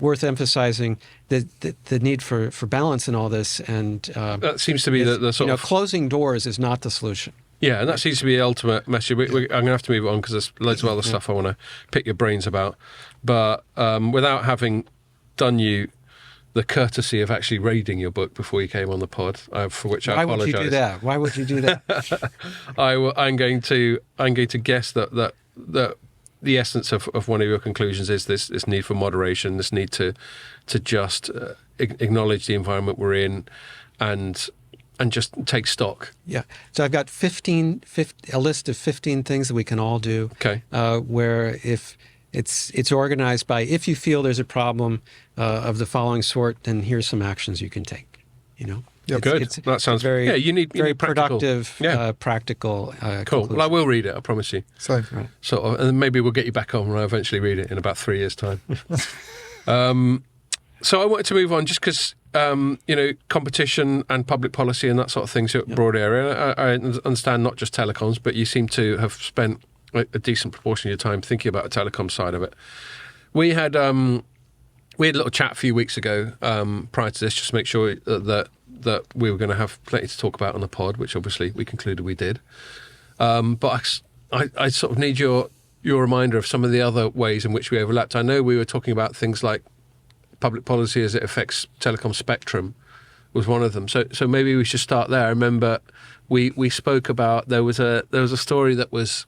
worth emphasizing the need for balance in all this. And That seems to be the sort of... closing doors is not the solution. Yeah, and that seems to be the ultimate message. I'm going to have to move on because there's loads of other stuff I want to pick your brains about. But without having done you the courtesy of actually reading your book before you came on the pod, for which I apologise. Why would you do that? Why would you do that? I'm going to guess that the essence of one of your conclusions is this need for moderation, this need to just acknowledge the environment we're in, and just take stock. Yeah. So I've got a list of 15 things that we can all do. Okay. Where if it's organized by, if you feel there's a problem of the following sort, then here's some actions you can take. Yeah, good. That sounds very you need very practical. productive, practical. Cool. conclusion. Well, I will read it. I promise you. So Right. Sort of, and maybe we'll get you back on when I eventually read it in about 3 years' time. So I wanted to move on just because, competition and public policy and that sort of thing's a broad area. I understand not just telecoms, but you seem to have spent a decent proportion of your time thinking about the telecom side of it. We had a little chat a few weeks ago prior to this, just to make sure that we were going to have plenty to talk about on the pod, which obviously we concluded we did. But I sort of need your reminder of some of the other ways in which we overlapped. I know we were talking about things like public policy as it affects telecom spectrum was one of them. So maybe we should start there. I remember we spoke about there was a story that was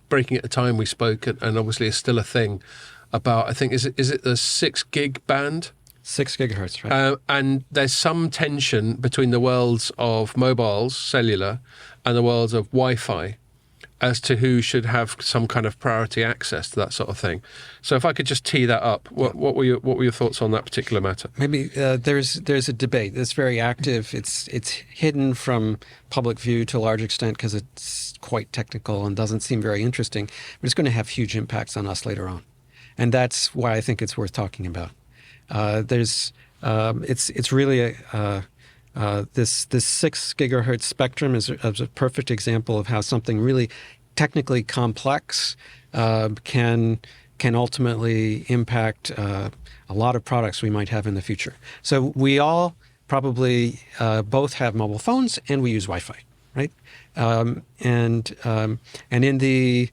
breaking at the time we spoke, and obviously is still a thing, about, I think, is it the 6 gig band? 6 gigahertz, right? And there's some tension between the worlds of mobiles, cellular, and the worlds of Wi-Fi as to who should have some kind of priority access to that sort of thing. So if I could just tee that up, what were your thoughts on that particular matter? Maybe there's a debate that's very active. It's hidden from public view to a large extent because it's quite technical and doesn't seem very interesting, but it's going to have huge impacts on us later on, and that's why I think it's worth talking about. It's really this 6 gigahertz spectrum is a perfect example of how something really technically complex can ultimately impact a lot of products we might have in the future. So we all probably both have mobile phones and we use Wi-Fi, right? And in the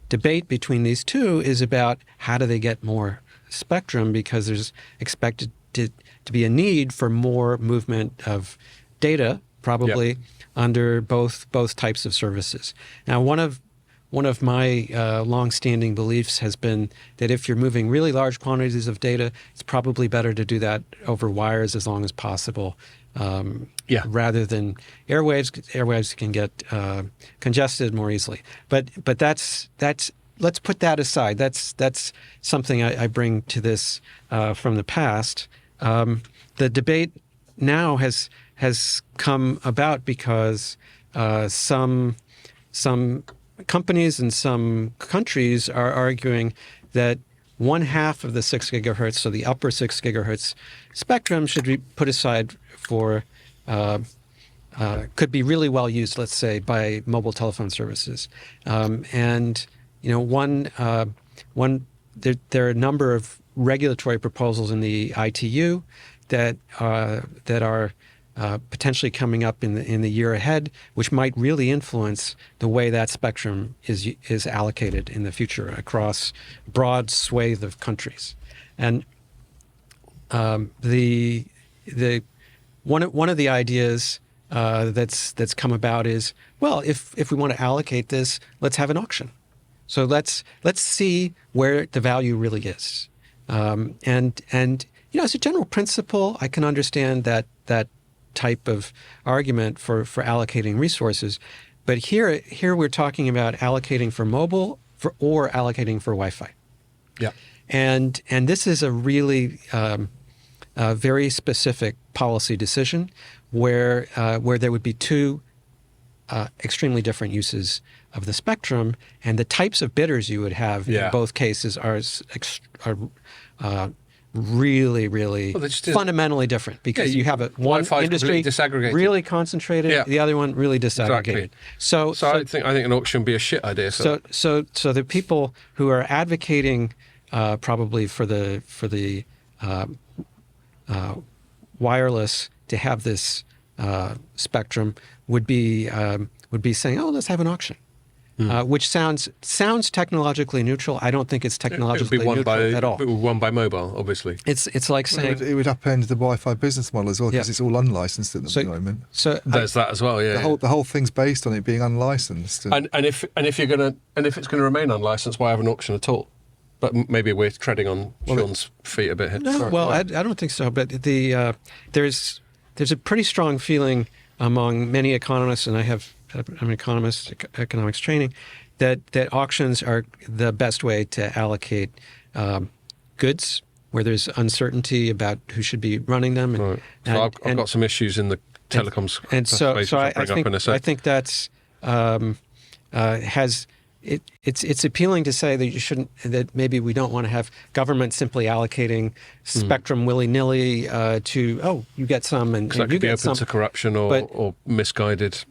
debate between these two is about how do they get more spectrum, because there's expected to be a need for more movement of data, probably under both types of services. Now, one of my long-standing beliefs has been that if you're moving really large quantities of data, it's probably better to do that over wires as long as possible, rather than airwaves. Airwaves can get congested more easily. But that's let's put that aside. That's something I bring to this from the past. The debate now has come about because some companies and some countries are arguing that 1/2 of the 6 gigahertz, so the upper 6 gigahertz spectrum, should be put aside for could be really well used, let's say, by mobile telephone services. And there are a number of regulatory proposals in the ITU that are potentially coming up in the year ahead, which might really influence the way that spectrum is allocated in the future across a broad swathe of countries. And the one of the ideas that's come about is, well, if we want to allocate this, let's have an auction. So let's see where the value really is. And as a general principle, I can understand that type of argument for allocating resources, but here we're talking about allocating for mobile or allocating for Wi-Fi. Yeah. And this is a really very specific policy decision where there would be two extremely different uses of the spectrum, and the types of bidders you would have in both cases are really, really fundamentally different, because you have one industry really concentrated, the other one really disaggregated. Exactly. So I think an auction would be a shit idea. So the people who are advocating probably for the wireless to have this spectrum would be saying, oh, let's have an auction. Which sounds technologically neutral. I don't think it's technologically neutral at all. It would be won by mobile, obviously. It's like saying it would upend the Wi-Fi business model as well, because it's all unlicensed at the moment. So there's that as well. Yeah, the whole thing's based on it being unlicensed. And if it's going to remain unlicensed, why have an auction at all? But maybe we're treading on Sean's feet a bit here. No, I don't think so. But there's a pretty strong feeling among many economists, and I'm an economist, economics training, that auctions are the best way to allocate goods where there's uncertainty about who should be running them. Right. So I've got some issues in the telecoms space, I think that's it's appealing to say that that maybe we don't want to have government simply allocating spectrum willy-nilly to, you get some and you get some. Open to corruption or misguided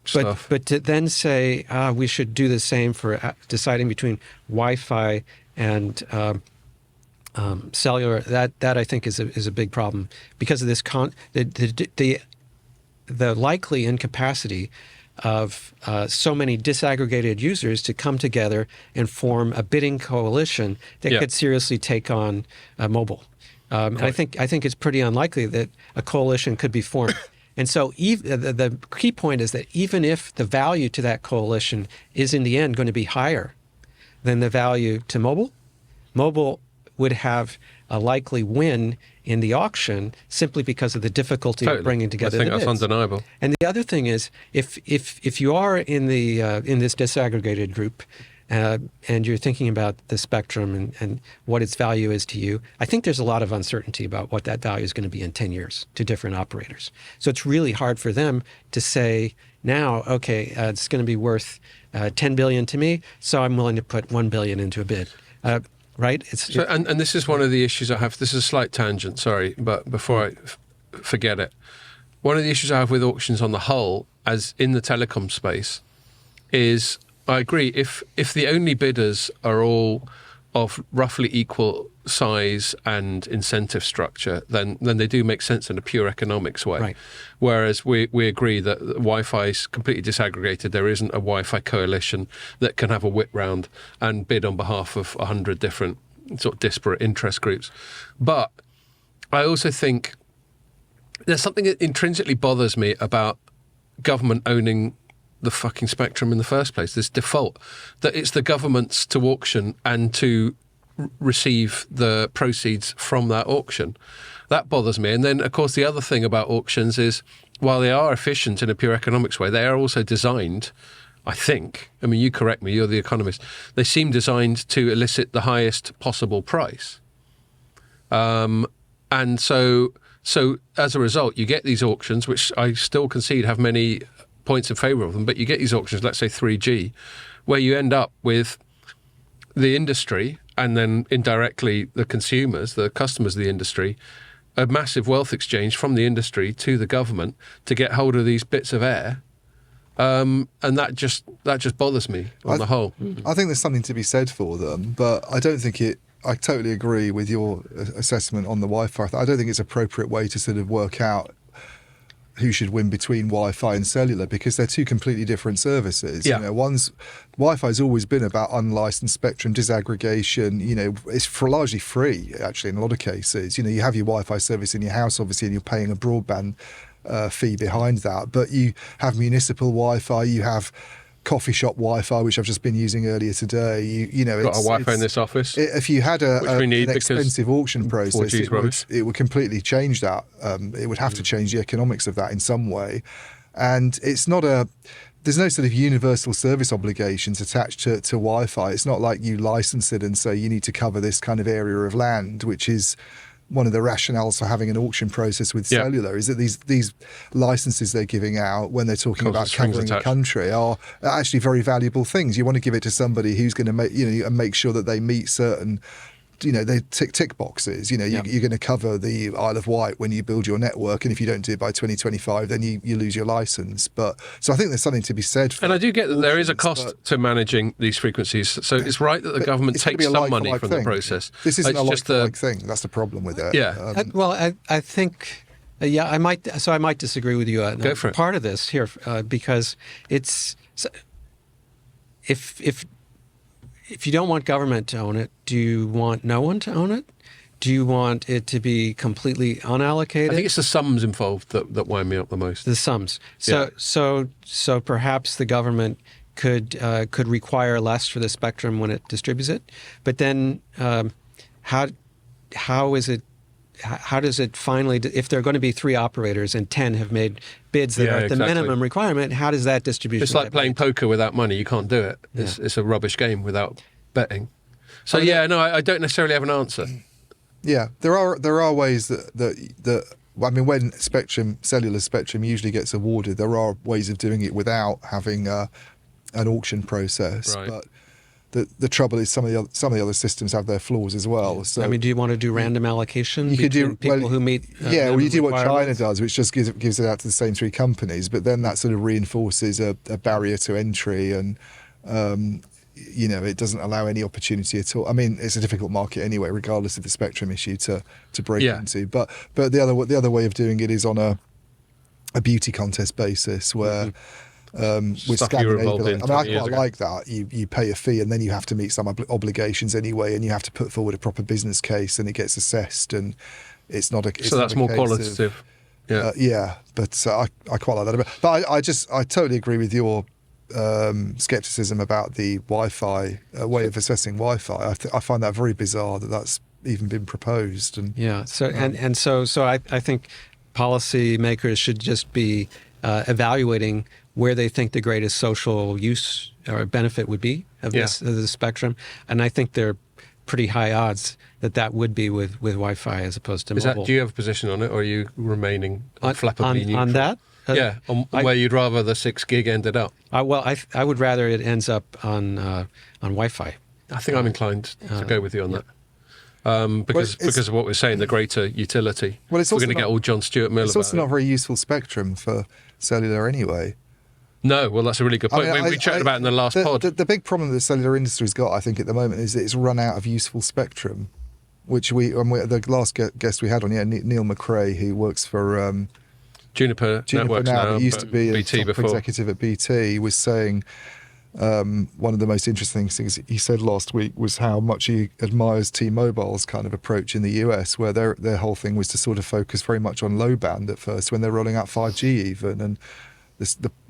stuff. But to then say we should do the same for deciding between Wi-Fi and cellular, that I think is a big problem, because of this the likely incapacity of so many disaggregated users to come together and form a bidding coalition that could seriously take on mobile. And I think it's pretty unlikely that a coalition could be formed. And so the key point is that even if the value to that coalition is in the end going to be higher than the value to mobile would have a likely win in the auction simply because of the difficulty of bringing together the bids. I think that's undeniable. And the other thing is, if you are in this disaggregated group and you're thinking about the spectrum and what its value is to you, I think there's a lot of uncertainty about what that value is going to be in 10 years to different operators. So it's really hard for them to say now, okay, it's going to be worth $10 billion to me, so I'm willing to put $1 billion into a bid. Right? And this is one of the issues I have. This is a slight tangent, sorry, but before I forget it, one of the issues I have with auctions on the whole, as in the telecom space, is I agree, if the only bidders are all of roughly equal size and incentive structure, then they do make sense in a pure economics way. Right. Whereas we agree that Wi-Fi is completely disaggregated. There isn't a Wi-Fi coalition that can have a whip round and bid on behalf of 100 different sort of disparate interest groups. But I also think there's something that intrinsically bothers me about government owning the fucking spectrum in the first place, this default that it's the government's to auction and to receive the proceeds from that auction. That bothers me. And then, of course, the other thing about auctions is, while they are efficient in a pure economics way, they are also designed I think, I mean, you correct me, you're the economist, they seem designed to elicit the highest possible price. And so as a result, you get these auctions, which I still concede have many points in favour of them, but you get these auctions, let's say 3G, where you end up with the industry and then indirectly the consumers, the customers of the industry, a massive wealth exchange from the industry to the government to get hold of these bits of air. And that just bothers me on the whole. I think there's something to be said for them, but I don't think I totally agree with your assessment on the Wi-Fi. I don't think it's an appropriate way to sort of work out who should win between Wi-Fi and cellular, because they're two completely different services. Yeah. You know, Wi-Fi's always been about unlicensed spectrum disaggregation. You know, it's largely free actually in a lot of cases. You know, you have your Wi-Fi service in your house obviously, and you're paying a broadband fee behind that. But you have municipal Wi-Fi, you have coffee shop Wi-Fi, which I've just been using earlier today. You know, got a Wi-Fi in this office. If you had an expensive auction process, 4G's it would completely change that. It would have to change the economics of that in some way. And it's not there's no sort of universal service obligations attached to Wi-Fi. It's not like you license it and say you need to cover this kind of area of land, which is one of the rationales for having an auction process with cellular, is that these licenses they're giving out when they're talking about covering the country are actually very valuable things. You want to give it to somebody who's going to make sure that they meet certain, they tick boxes. You're going to cover the Isle of Wight when you build your network, and if you don't do it by 2025, then you lose your license. So I think there's something to be said for. And I do get that there is a cost to managing these frequencies. So it's right that the government takes some money from the process. This isn't a like thing. That's the problem with it. Yeah. I think. I might disagree with you. Go for it. Part of this here, because it's if you don't want government to own it, do you want no one to own it? Do you want it to be completely unallocated? I think it's the sums involved that wind me up the most. The sums. So perhaps the government could require less for the spectrum when it distributes it, but then how does it finally, if there are going to be 3 operators and 10 have made bids that are at the minimum requirement, how does that distribution? It's like playing poker without money. You can't do it. It's a rubbish game without betting. So I don't necessarily have an answer. Yeah, there are ways that I mean, when cellular spectrum usually gets awarded, there are ways of doing it without having an auction process. Right. But the trouble is some of the other systems have their flaws as well. So I mean, do you want to do random allocation? You could do people who meet. You do what China does, which just gives it out to the same 3 companies. But then that sort of reinforces a barrier to entry, and it doesn't allow any opportunity at all. I mean, it's a difficult market anyway, regardless of the spectrum issue to break into. But the other way of doing it is on a beauty contest basis, where. With Scandinavia, I quite like that. You pay a fee and then you have to meet some obligations anyway, and you have to put forward a proper business case, and it gets assessed, and it's not a. So that's more qualitative. But I quite like that. But I totally agree with your skepticism about the Wi-Fi way of assessing Wi-Fi. I find that very bizarre that that's even been proposed. And so I think policymakers should just be evaluating where they think the greatest social use or benefit would be of the spectrum. And I think they're pretty high odds that would be with Wi-Fi as opposed to mobile. Do you have a position on it, or are you remaining flappably neutral? On that? Where you'd rather the 6 gig ended up? I would rather it ends up on Wi-Fi. I think I'm inclined to go with you on that. Because of what we're saying, the greater utility. Well, we're going to get all John Stuart Mill about it. It's also not very useful spectrum for cellular anyway. No, well, that's a really good point. We chatted about it in the last pod. The big problem that the cellular industry's got, I think, at the moment is that it's run out of useful spectrum, which the last guest we had on, Neil McRae, who works for Juniper Networks now, used to be BT a top before. executive at BT, was saying one of the most interesting things he said last week was how much he admires T-Mobile's kind of approach in the US, where their whole thing was to sort of focus very much on low band at first when they're rolling out 5G even, and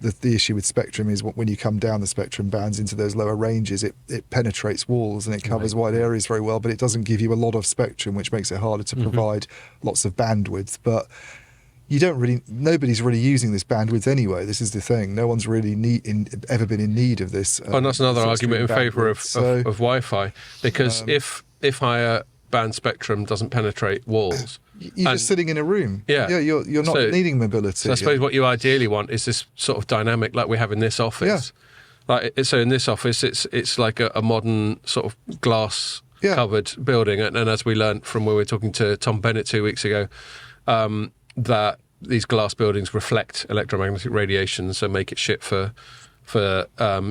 the issue with spectrum is when you come down the spectrum bands into those lower ranges, it penetrates walls and it covers wide areas very well, but it doesn't give you a lot of spectrum, which makes it harder to provide lots of bandwidth. But nobody's really using this bandwidth anyway. This is the thing. No one's really ever been in need of this. And that's another argument in favour of So, Wi-Fi, because if higher band spectrum doesn't penetrate walls, you're just sitting in a room. Yeah. You're not needing mobility. So I suppose what you ideally want is this sort of dynamic like we have in this office. So in this office, it's like a modern sort of glass covered building, and as we learned from when we were talking to Tom Bennett 2 weeks ago, that these glass buildings reflect electromagnetic radiation, so make it shit for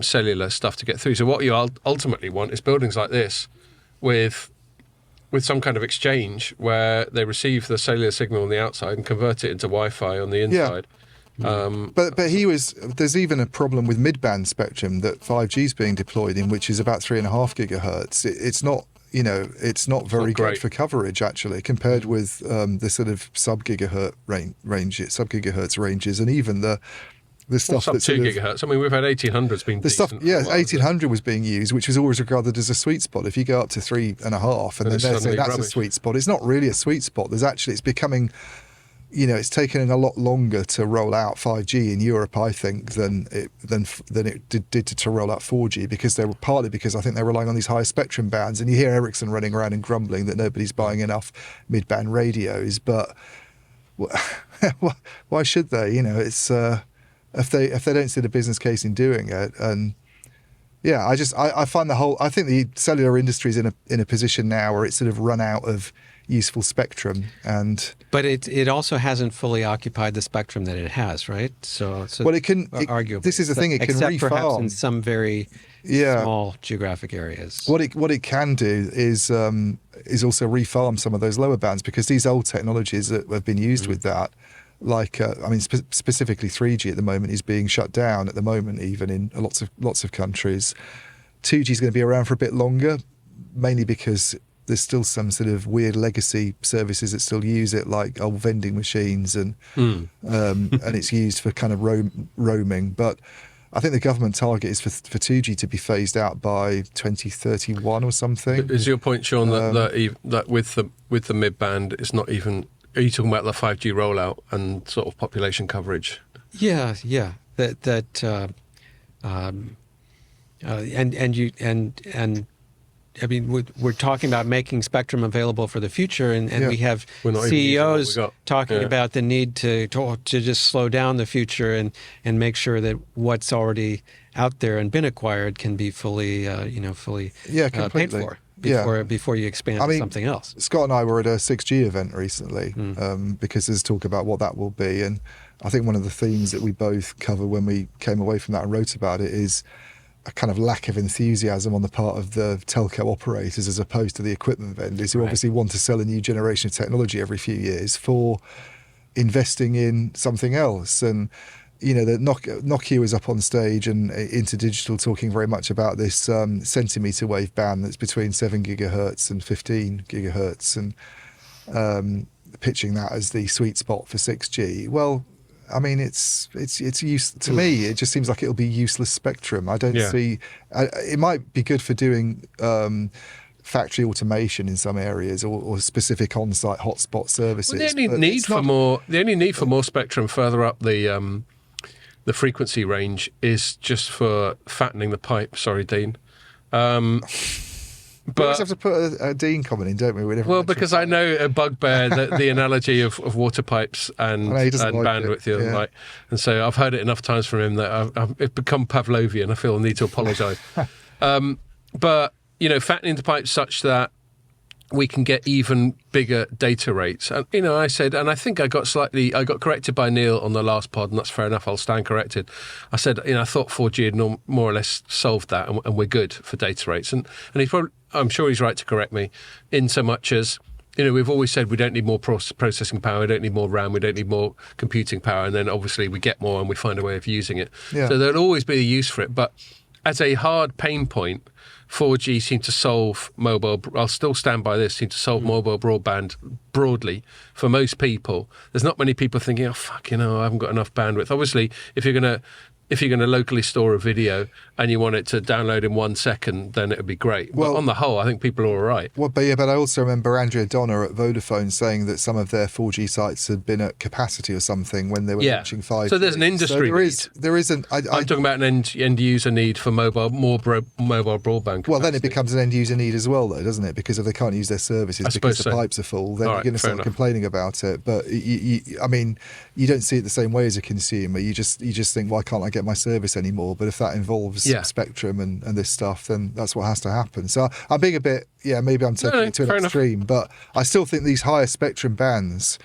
cellular stuff to get through. So what you ultimately want is buildings like this with some kind of exchange where they receive the cellular signal on the outside and convert it into Wi-Fi on the inside. But there's even a problem with mid-band spectrum that 5G is being deployed in, which is about 3.5 gigahertz. It's not very good for coverage actually, compared with the sort of sub-gigahertz ranges, and even the stuff that's 2 gigahertz. I mean, we've had 1800s being the stuff. 1800 was being used, which was always regarded as a sweet spot. If you go up to 3.5, and then they say that's a sweet spot, it's not really a sweet spot. It's becoming. It's taken a lot longer to roll out 5G in Europe, I think, than it did to roll out 4G, because I think they're relying on these higher spectrum bands. And you hear Ericsson running around and grumbling that nobody's buying enough mid-band radios, but why should they? It's if they don't see the business case in doing it. And I find I think the cellular industry is in a position now where it's sort of run out of useful spectrum, but it also hasn't fully occupied the spectrum that it has, right? So it can arguably. This is the thing; it can except refarm perhaps in some very small geographic areas. What it can do is also refarm some of those lower bands, because these old technologies that have been used with that, like specifically 3G at the moment is being shut down at the moment, even in lots of countries. 2G is going to be around for a bit longer, mainly because there's still some sort of weird legacy services that still use it, like old vending machines, and it's used for kind of roaming. But I think the government target is for 2G to be phased out by 2031 or something. Is your point, Sean, that with the mid band, it's not even? Are you talking about the 5G rollout and sort of population coverage? Yeah. I mean, we're talking about making spectrum available for the future, and we have CEOs talking about the need to just slow down the future and make sure that what's already out there and been acquired can be fully paid for before you expand to something else. Scott and I were at a 6G event recently because there's talk about what that will be, and I think one of the themes that we both cover when we came away from that and wrote about it is a kind of lack of enthusiasm on the part of the telco operators as opposed to the equipment vendors, who obviously want to sell a new generation of technology every few years for investing in something else. And the Nokia was up on stage and InterDigital talking very much about this centimetre wave band that's between 7 gigahertz and 15 gigahertz, and pitching that as the sweet spot for 6G. Well, I mean, it's to me, it just seems like it'll be useless spectrum. I don't see. It might be good for doing factory automation in some areas, or specific on-site hotspot services. Well, the only need for more spectrum further up the frequency range is just for fattening the pipe. Sorry, Dean. We always have to put a Dean comment in, don't we? Well, because I know a bugbear, the analogy of water pipes and bandwidth, right? And so I've heard it enough times from him that I've become Pavlovian. I feel the need to apologise. But fattening the pipes such that we can get even bigger data rates. And I said, and I think I got corrected by Neil on the last pod, and that's fair enough. I'll stand corrected. I said, I thought 4G had more or less solved that, and we're good for data rates. And he's probably, I'm sure he's right to correct me, in so much as, we've always said we don't need more processing power, we don't need more RAM, we don't need more computing power, and then obviously we get more and we find a way of using it. Yeah. So there'll always be a use for it. But as a hard pain point, 4G seemed to solve mobile. I'll still stand by this. Seemed to solve mobile broadband broadly for most people. There's not many people thinking, "Oh fuck, I haven't got enough bandwidth." Obviously, if you're going to if you're going to locally store a video and you want it to download in 1 second, then it would be great. But on the whole, I think people are all right. Well, but I also remember Andrea Donner at Vodafone saying that some of their 4G sites had been at capacity or something when they were launching 5G. So there's an industry there is an. I'm talking about an end user need for mobile broadband capacity. Well, then it becomes an end user need as well, though, doesn't it? Because if they can't use their services because the pipes are full, then you're going to start complaining about it. But I mean, you don't see it the same way as a consumer. You just think, why can't I get my service anymore? But if that involves spectrum and this stuff, then that's what has to happen. So I'm being a bit, maybe I'm taking it to an extreme, but I still think these higher spectrum bands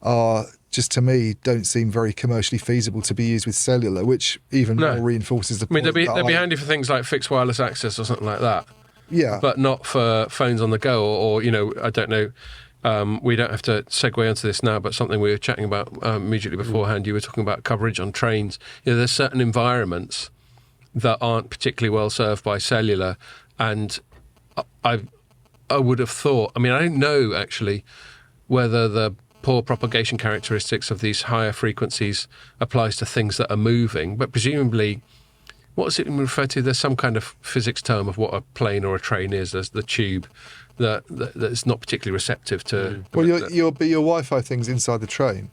are just, to me, don't seem very commercially feasible to be used with cellular, which even more reinforces the point. I mean, they'd be handy for things like fixed wireless access or something like that. Yeah. But not for phones on the go or I don't know. We don't have to segue onto this now, but something we were chatting about immediately beforehand, you were talking about coverage on trains. There's certain environments that aren't particularly well served by cellular, and I would have thought, I don't know actually whether the poor propagation characteristics of these higher frequencies applies to things that are moving, but presumably, what is it referred to? There's some kind of physics term of what a plane or a train is. There's the tube that's not particularly receptive to. Well, your Wi-Fi thing's inside the train.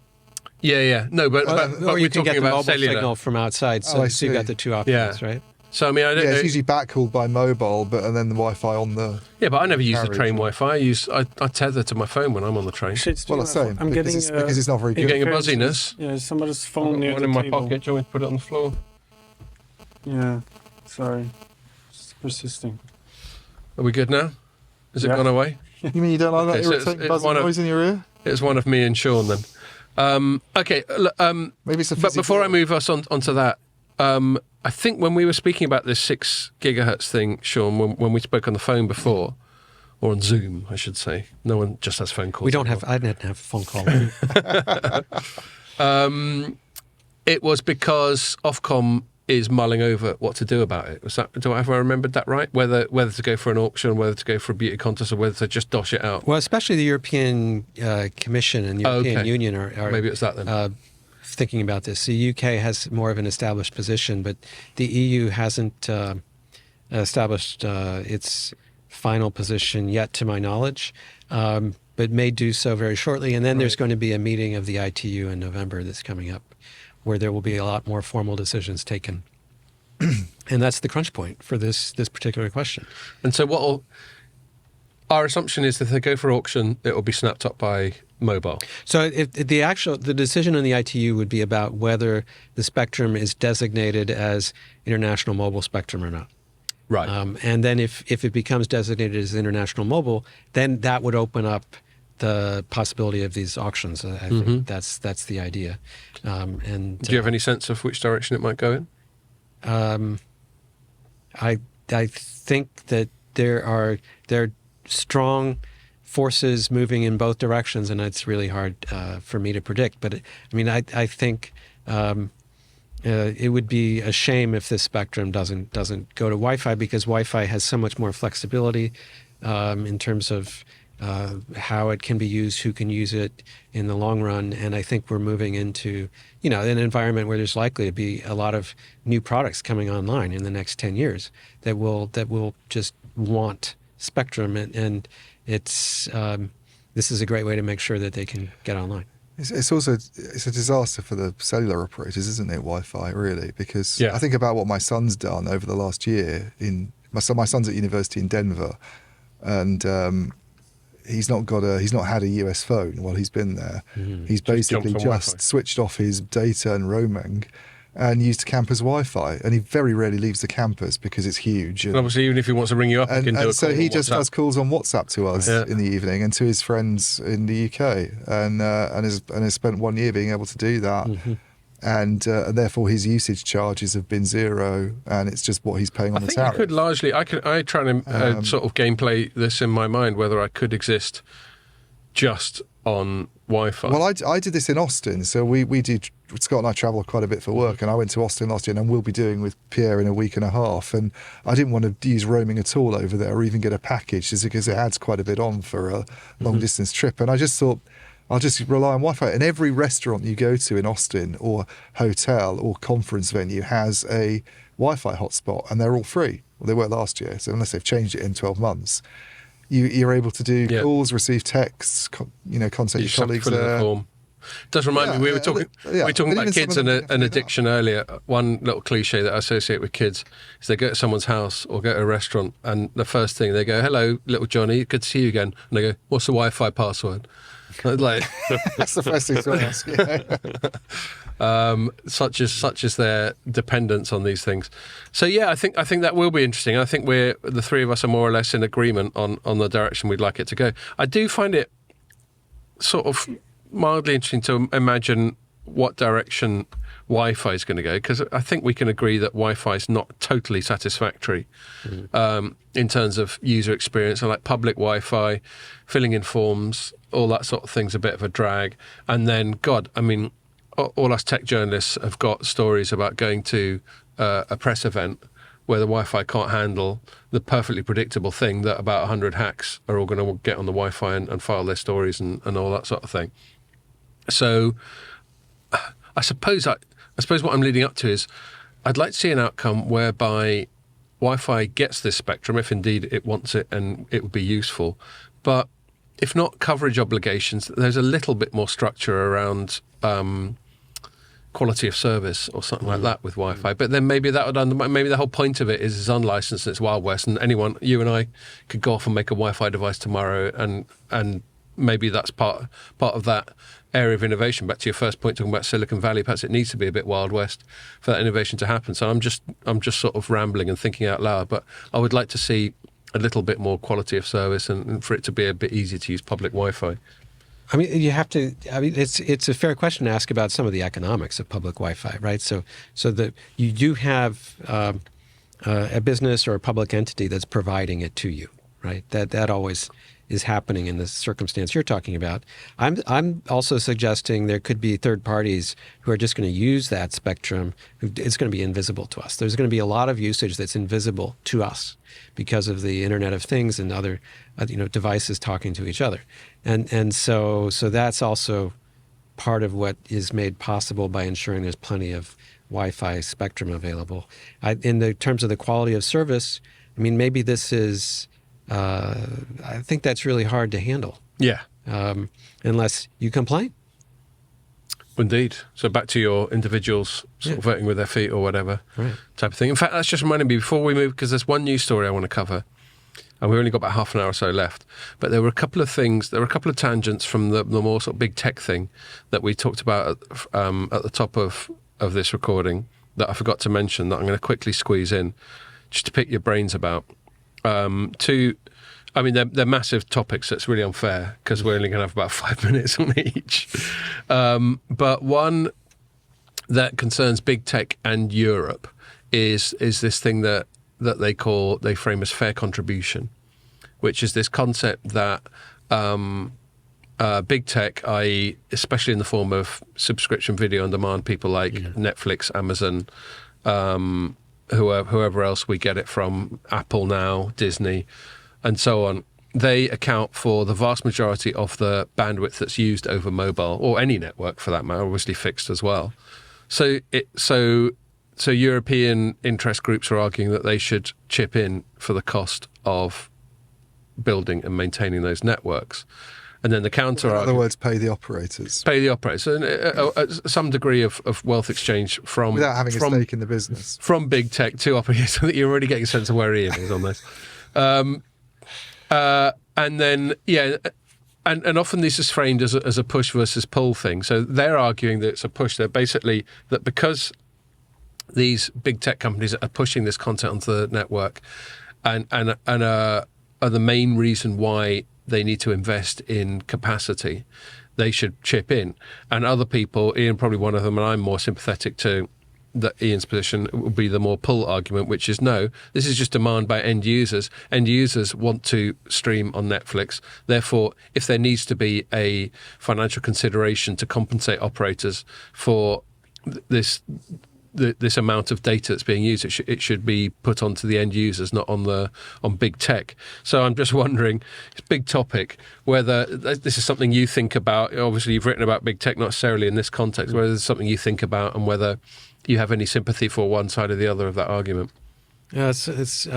Yeah. No, but you we're can get talking the about mobile cellular signal from outside, so you've got the two options, right? So I don't know. It's usually backhauled by mobile, and then the Wi-Fi on the. Yeah, but I never use the train Wi-Fi. I tether to my phone when I'm on the train. Well, I'm saying because it's not very good. You're getting a buzziness. Yeah, somebody's phone near one the in my table. pocket. Do you want me to put it on the floor? Yeah, sorry, it's persisting. Are we good now? Has it gone away? You mean you don't like that irritating buzzing noise in your ear? It's one of me and Sean then. Okay. Maybe it's a. But before I move us onto that, I think when we were speaking about this 6 gigahertz thing, Sean, when we spoke on the phone before, or on Zoom, I should say. No one just has phone calls. I didn't have a phone call. It was because Ofcom is mulling over what to do about it. Have I remembered that right? Whether to go for an auction, whether to go for a beauty contest, or whether to just dosh it out. Well, especially the European Commission and the European Union are maybe it's that then. Thinking about this. The UK has more of an established position, but the EU hasn't established its final position yet, to my knowledge, but may do so very shortly. And then there's going to be a meeting of the ITU in November that's coming up, where there will be a lot more formal decisions taken. And that's the crunch point for this particular question. And so our assumption is that if they go for auction, it will be snapped up by mobile. So the decision in the ITU would be about whether the spectrum is designated as international mobile spectrum or not. Right. And then if it becomes designated as international mobile, then that would open up the possibility of these auctions. I think that's the idea. And do you have any sense of which direction it might go in? I think that there are strong forces moving in both directions, and it's really hard for me to predict. But I think it would be a shame if this spectrum doesn't go to Wi-Fi, because Wi-Fi has so much more flexibility in terms of how it can be used, who can use it in the long run. And I think we're moving into, an environment where there's likely to be a lot of new products coming online in the next 10 years that will just want spectrum. And it's this is a great way to make sure that they can get online. It's also a disaster for the cellular operators, isn't it? Wi-Fi, really, because I think about what my son's done over the last year. My son's at university in Denver, and he's not had a US phone while he's been there. Mm-hmm. He's basically just switched off his data and roaming and used campus Wi-Fi, and he very rarely leaves the campus because it's huge. And obviously, even if he wants to ring you up, he can do a call. So he just does calls on WhatsApp to us in the evening and to his friends in the UK, and has spent 1 year being able to do that. Mm-hmm. And therefore his usage charges have been zero, and it's just what he's paying on the tariff. I could largely, I try to sort of gameplay this in my mind, whether I could exist just on Wi-Fi. Well, I did this in Austin, so we do. Scott and I travel quite a bit for work, and I went to Austin last year, and we'll be doing with Pierre in a week and a half. And I didn't want to use roaming at all over there, or even get a package, just because it adds quite a bit on for a long distance trip. And I just thought, I'll just rely on Wi-Fi. And every restaurant you go to in Austin or hotel or conference venue has a Wi-Fi hotspot, and they're all free. Well, they were last year, so unless they've changed it in 12 months, you're able to do calls, receive texts, contact your colleagues there. The does remind me, we were talking about kids and addiction earlier. One little cliche that I associate with kids is they go to someone's house or go to a restaurant, and the first thing they go, "Hello, little Johnny, good to see you again." And they go, "What's the Wi-Fi password?" Like, that's the first thing to ask. Such is their dependence on these things. So I think that will be interesting. I think the three of us are more or less in agreement on the direction we'd like it to go. I do find it sort of mildly interesting to imagine what direction Wi-Fi is going to go, because I think we can agree that Wi-Fi is not totally satisfactory in terms of user experience. And like public Wi-Fi, filling in forms, all that sort of thing's a bit of a drag. And then, all us tech journalists have got stories about going to a press event where the Wi-Fi can't handle the perfectly predictable thing that about 100 hacks are all going to get on the Wi-Fi and file their stories and all that sort of thing. So I suppose what I'm leading up to is I'd like to see an outcome whereby Wi-Fi gets this spectrum, if indeed it wants it and it would be useful. But if not coverage obligations, there's a little bit more structure around quality of service or something like that with Wi-Fi. But then maybe that would maybe the whole point of it is it's unlicensed and it's Wild West, and anyone, you and I, could go off and make a Wi-Fi device tomorrow, and maybe that's part of that area of innovation. Back to your first point, talking about Silicon Valley, perhaps it needs to be a bit Wild West for that innovation to happen. So I'm just sort of rambling and thinking out loud, but I would like to see a little bit more quality of service and for it to be a bit easier to use public Wi-Fi. I mean, you have to. I mean, it's a fair question to ask about some of the economics of public Wi-Fi, right? So that you do have a business or a public entity that's providing it to you, right? That always is happening in the circumstance you're talking about. I'm also suggesting there could be third parties who are just going to use that spectrum. It's going to be invisible to us. There's going to be a lot of usage that's invisible to us because of the Internet of Things and other devices talking to each other. And so that's also part of what is made possible by ensuring there's plenty of Wi-Fi spectrum available. In the terms of the quality of service, I mean, maybe this is, I think that's really hard to handle. Yeah. Unless you complain. Indeed. So back to your individuals sort of voting with their feet or whatever type of thing. In fact, that's just reminding me before we move, because there's one news story I want to cover, and we've only got about half an hour or so left. But there were a couple of tangents from the more sort of big tech thing that we talked about at the top of this recording that I forgot to mention that I'm going to quickly squeeze in just to pick your brains about. They're massive topics. That's really unfair because we're only going to have about 5 minutes on each. But one that concerns big tech and Europe is this thing that they frame as fair contribution, which is this concept that big tech, i.e., especially in the form of subscription video on demand, people like Netflix, Amazon, whoever else we get it from, Apple now, Disney, and so on, they account for the vast majority of the bandwidth that's used over mobile, or any network for that matter, obviously fixed as well. So European interest groups are arguing that they should chip in for the cost of building and maintaining those networks. And then the counter in argument... other words, pay the operators. Pay the operators. And some degree of wealth exchange from... Without having a stake in the business. From big tech to operators. I think you're already getting a sense of where Ian is on this. And then, and often this is framed as a push versus pull thing. So they're arguing that it's a push. They're basically that because these big tech companies are pushing this content onto the network and are the main reason why they need to invest in capacity, they should chip in. And other people, Ian probably one of them, and I'm more sympathetic to Ian's position, would be the more pull argument, which is no, this is just demand by end users. End users want to stream on Netflix. Therefore, if there needs to be a financial consideration to compensate operators for this this amount of data that's being used. It should be put onto the end users, not on big tech. So I'm just wondering, it's a big topic, whether this is something you think about. Obviously, you've written about big tech, not necessarily in this context, whether it's something you think about and whether you have any sympathy for one side or the other of that argument. Yeah, it's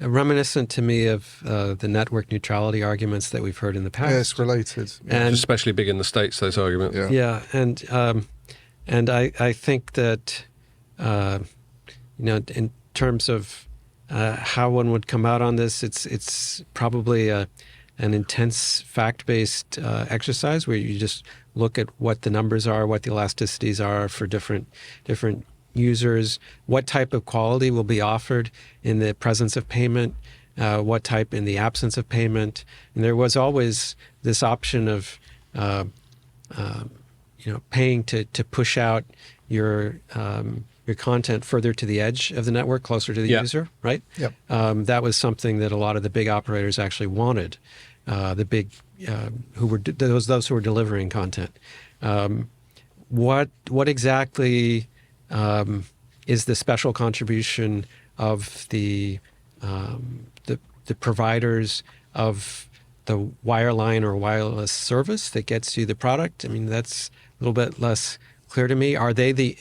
reminiscent to me of the network neutrality arguments that we've heard in the past. Yeah, it's related. And It's especially big in the States, those arguments. Yeah. And I think that in terms of how one would come out on this, it's probably an intense fact-based exercise where you just look at what the numbers are, what the elasticities are for different users, what type of quality will be offered in the presence of payment, what type in the absence of payment. And there was always this option of paying to push out your content further to the edge of the network, closer to the user, right? Yep. That was something that a lot of the big operators actually wanted. The big who were those who were delivering content. What exactly is the special contribution of the providers of the wireline or wireless service that gets you the product? I mean, that's a little bit less clear to me. Are they the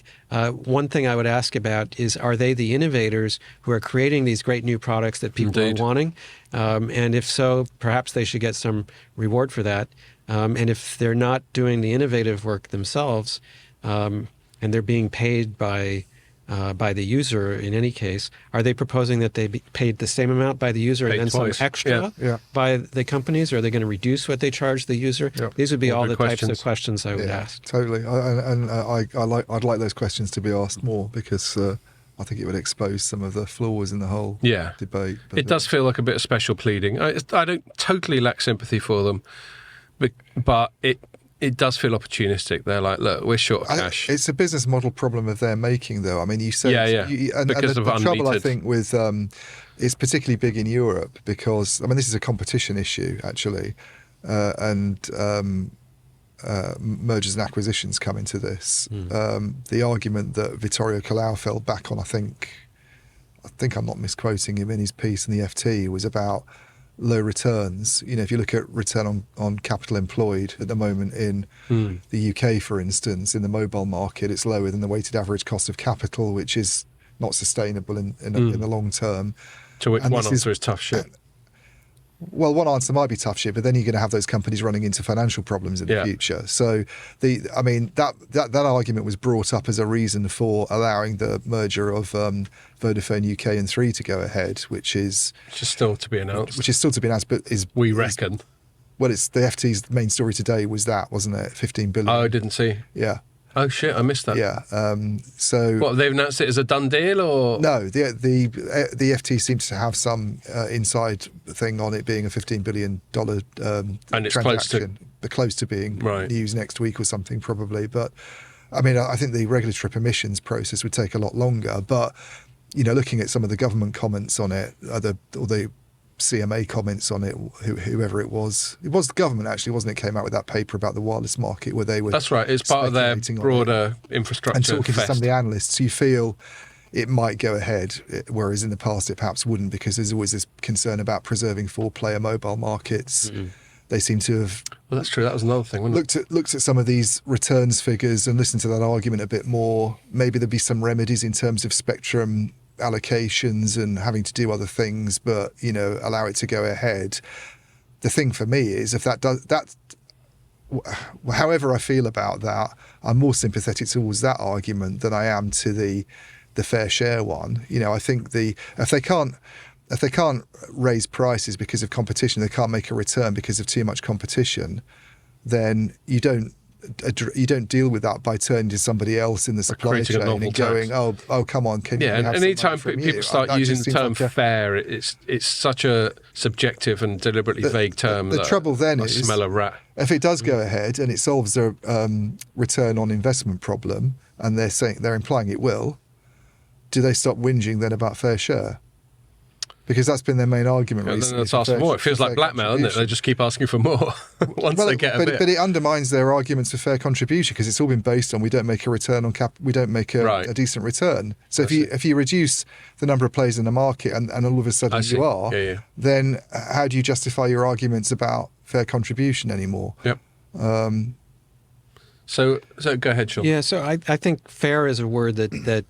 one thing I would ask about is, are they the innovators who are creating these great new products that people Indeed. are wanting? And if so, perhaps they should get some reward for that. And if they're not doing the innovative work themselves, and they're being paid by the user in any case, are they proposing that they be paid the same amount by the user Paid and then twice. some extra Yeah. by the companies? Or are they going to reduce what they charge the user? Yeah. These would be all good the types questions. of questions I would Yeah, ask. totally. I'd like those questions to be asked more, because I think it would expose some of the flaws in the whole Yeah. debate. It does feel like a bit of special pleading. I don't totally lack sympathy for them, but it does feel opportunistic. They're like, look, we're short of cash. It's a business model problem of their making, though. I mean, you said, and Because the of trouble I unmetered. think with it's particularly big in Europe, because this is a competition issue actually, and mergers and acquisitions come into this. The argument that Vittorio Colau fell back on, I think I'm not misquoting him in his piece in the FT, was about low returns. If you look at return on capital employed at the moment in the UK, for instance, in the mobile market, it's lower than the weighted average cost of capital, which is not sustainable in the long term. To which And one this answer is tough shit. Well, one answer might be tough shit, but then you're going to have those companies running into financial problems in the future. So, that argument was brought up as a reason for allowing the merger of Vodafone UK and Three to go ahead, which is still to be announced. but We reckon. Well, it's the FT's main story today was that, wasn't it? 15 billion. Oh, I didn't see. Yeah. Oh shit, I missed that. Yeah. So. What, they've announced it as a done deal, or No, the FT seems to have some inside thing on it being a $15 billion And it's transaction, but close to being Right. news next week or something probably. But I think the regulatory permissions process would take a lot longer. But looking at some of the government comments on it, or the CMA comments on it, whoever it was the government actually, wasn't it, came out with that paper about the wireless market where they were. that's right. It's part of their speculating on broader infrastructure. and talking to fest. some of the analysts, you feel it might go ahead, whereas in the past it perhaps wouldn't, because there's always this concern about preserving four-player mobile markets. They seem to have Well, that's true. That was another thing, wasn't it? looked at some of these returns figures and listened to that argument a bit more. Maybe there'd be some remedies in terms of spectrum allocations and having to do other things, but allow it to go ahead. The thing for me is, if that does that, however I feel about that, I'm more sympathetic towards that argument than I am to the fair share one. I think if they can't raise prices because of competition, they can't make a return because of too much competition, then you don't deal with that by turning to somebody else in the supply creating a chain novel and going, tax. oh, come on, can Yeah, you have and some anytime money from people you? start That using just the seems term like fair, it's such a subjective and deliberately vague term. the that trouble then I is, smell a rat. if it does go ahead and it solves a return on investment problem, and they're implying it will, do they stop whinging then about fair share? because that's been their main argument And then recently. let's ask for more. It feels like blackmail, doesn't it? They just keep asking for more once they get a bit. But it undermines their arguments for fair contribution because it's all been based on we don't make a return on we don't make a decent return. So if you reduce the number of players in the market and all of a sudden you are, then how do you justify your arguments about fair contribution anymore? Yep. So go ahead, Sean. Yeah, so I think fair is a word that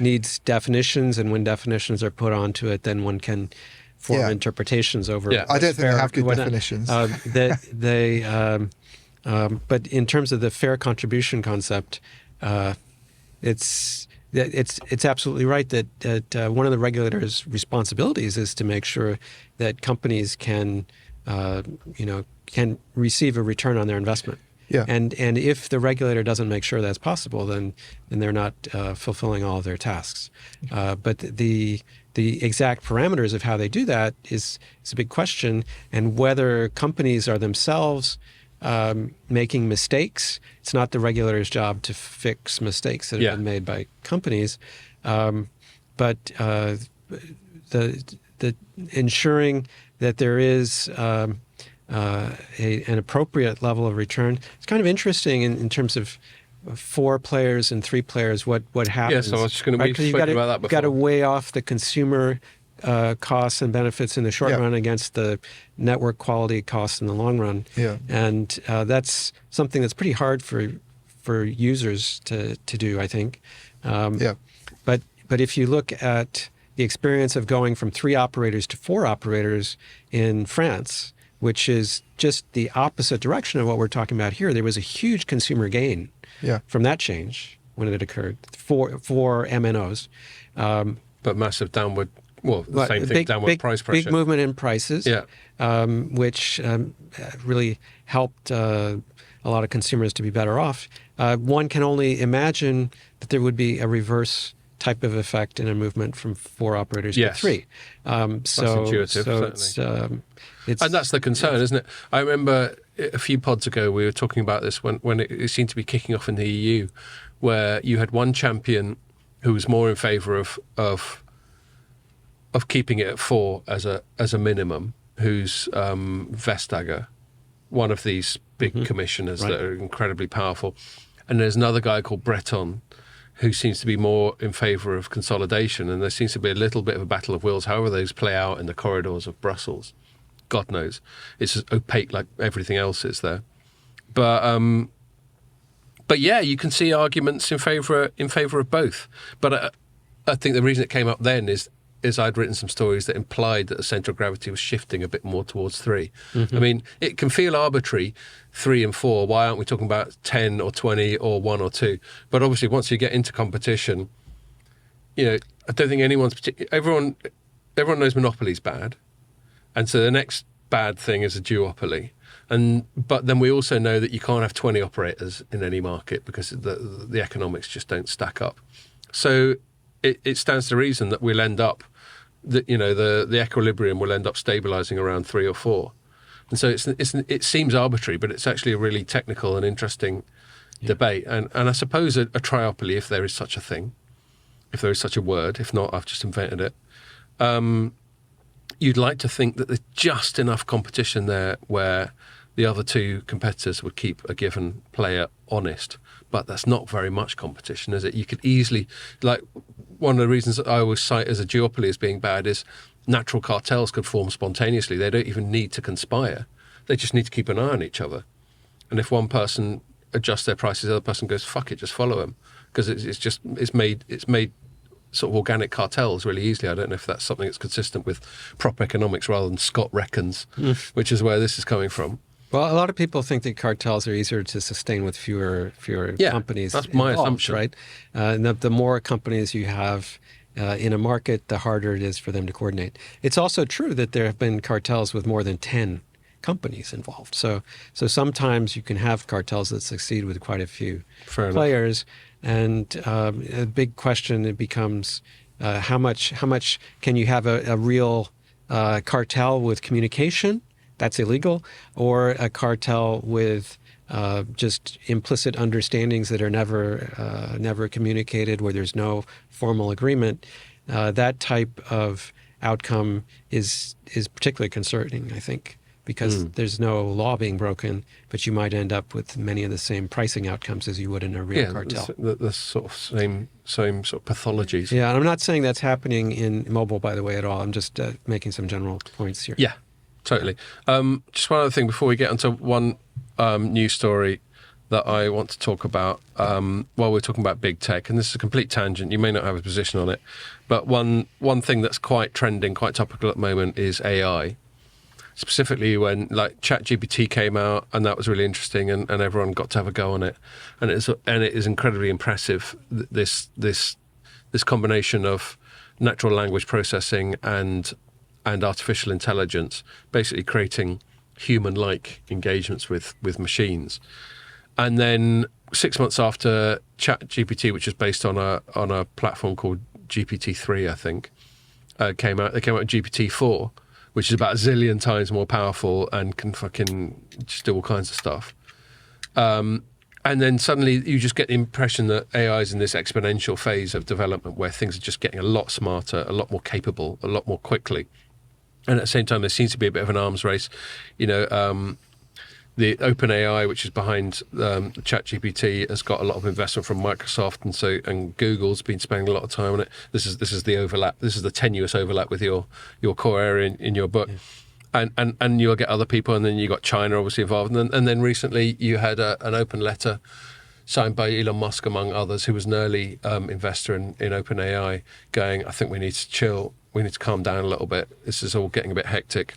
needs definitions, and when definitions are put onto it, then one can form interpretations over. Yeah. I don't think they have good definitions. But in terms of the fair contribution concept, it's absolutely right that one of the regulator's responsibilities is to make sure that companies can receive a return on their investment. Yeah. And if the regulator doesn't make sure that's possible, then they're not fulfilling all of their tasks. But the exact parameters of how they do that is a big question, and whether companies are themselves making mistakes. It's not the regulator's job to fix mistakes that have been made by companies, but the ensuring that there is an appropriate level of return. It's kind of interesting in terms of 4 players and 3 players. What happens? Yes, I was just going to be speaking about that before. You've got to weigh off the consumer costs and benefits in the short run against the network quality costs in the long run. Yeah. And that's something that's pretty hard for users to do, I think. But if you look at the experience of going from 3 operators to 4 operators in France, which is just the opposite direction of what we're talking about here, there was a huge consumer gain from that change when it occurred for MNOs. But massive downward, downward price pressure. Big movement in prices, which really helped a lot of consumers to be better off. One can only imagine that there would be a reverse type of effect in a movement from 4 operators to 3. That's intuitive, certainly. And that's the concern, isn't it? I remember a few pods ago we were talking about this when it seemed to be kicking off in the EU, where you had one champion who was more in favour of keeping it at 4 as a minimum, who's Vestager, one of these big commissioners that are incredibly powerful. And there's another guy called Breton, who seems to be more in favour of consolidation, and there seems to be a little bit of a battle of wills, however those play out in the corridors of Brussels. God knows. It's as opaque like everything else is there. But yeah, you can see arguments in favour of both. But I think the reason it came up then is I'd written some stories that implied that the centre of gravity was shifting a bit more towards 3. I mean, it can feel arbitrary, 3 and 4. Why aren't we talking about 10 or 20 or 1 or 2? But obviously, once you get into competition, I don't think everyone knows monopoly's bad, and so the next bad thing is a duopoly. But then we also know that you can't have 20 operators in any market because the economics just don't stack up. So it stands to reason that we'll end up the equilibrium will end up stabilising around 3 or 4. And so it seems arbitrary, but it's actually a really technical and interesting debate. And I suppose a triopoly, if there is such a thing, if there is such a word, if not, I've just invented it, you'd like to think that there's just enough competition there where the other 2 competitors would keep a given player honest. But that's not very much competition, is it? You could easily, one of the reasons that I always cite as a duopoly as being bad is natural cartels could form spontaneously. They don't even need to conspire. They just need to keep an eye on each other. And if one person adjusts their prices, the other person goes, fuck it, just follow them. Because it's made sort of organic cartels really easily. I don't know if that's something that's consistent with prop economics rather than Scott reckons, which is where this is coming from. Well, a lot of people think that cartels are easier to sustain with fewer companies. That's my assumption, right? And the more companies you have in a market, the harder it is for them to coordinate. It's also true that there have been cartels with more than 10 companies involved. So sometimes you can have cartels that succeed with quite a few players. And a big question it becomes how much can you have a real cartel with communication? That's illegal, or a cartel with just implicit understandings that are never communicated, where there's no formal agreement. That type of outcome is particularly concerning, I think, because there's no law being broken, but you might end up with many of the same pricing outcomes as you would in a real cartel. The sort of same sort of pathologies. Yeah, and I'm not saying that's happening in mobile, by the way, at all. I'm just making some general points here. Yeah, totally. Just one other thing before we get onto one news story that I want to talk about while we're talking about big tech, and this is a complete tangent. You may not have a position on it, but one thing that's quite trending, quite topical at the moment is AI. Specifically when like ChatGPT came out, and that was really interesting, and everyone got to have a go on it, and it is incredibly impressive. This combination of natural language processing and artificial intelligence, basically creating human-like engagements with machines. And then 6 months after ChatGPT, which is based on a platform called GPT-3, I think, came out. They came out with GPT-4, which is about a zillion times more powerful and can fucking just do all kinds of stuff. And then suddenly you just get the impression that AI is in this exponential phase of development where things are just getting a lot smarter, a lot more capable, a lot more quickly. And at the same time, there seems to be a bit of an arms race. The OpenAI, which is behind ChatGPT, has got a lot of investment from Microsoft, and Google's been spending a lot of time on it. This is the overlap. This is the tenuous overlap with your core area in your book, and you'll get other people, and then you got China obviously involved, and then recently you had an open letter signed by Elon Musk among others, who was an early investor in OpenAI, going, I think we need to chill, we need to calm down a little bit. This is all getting a bit hectic.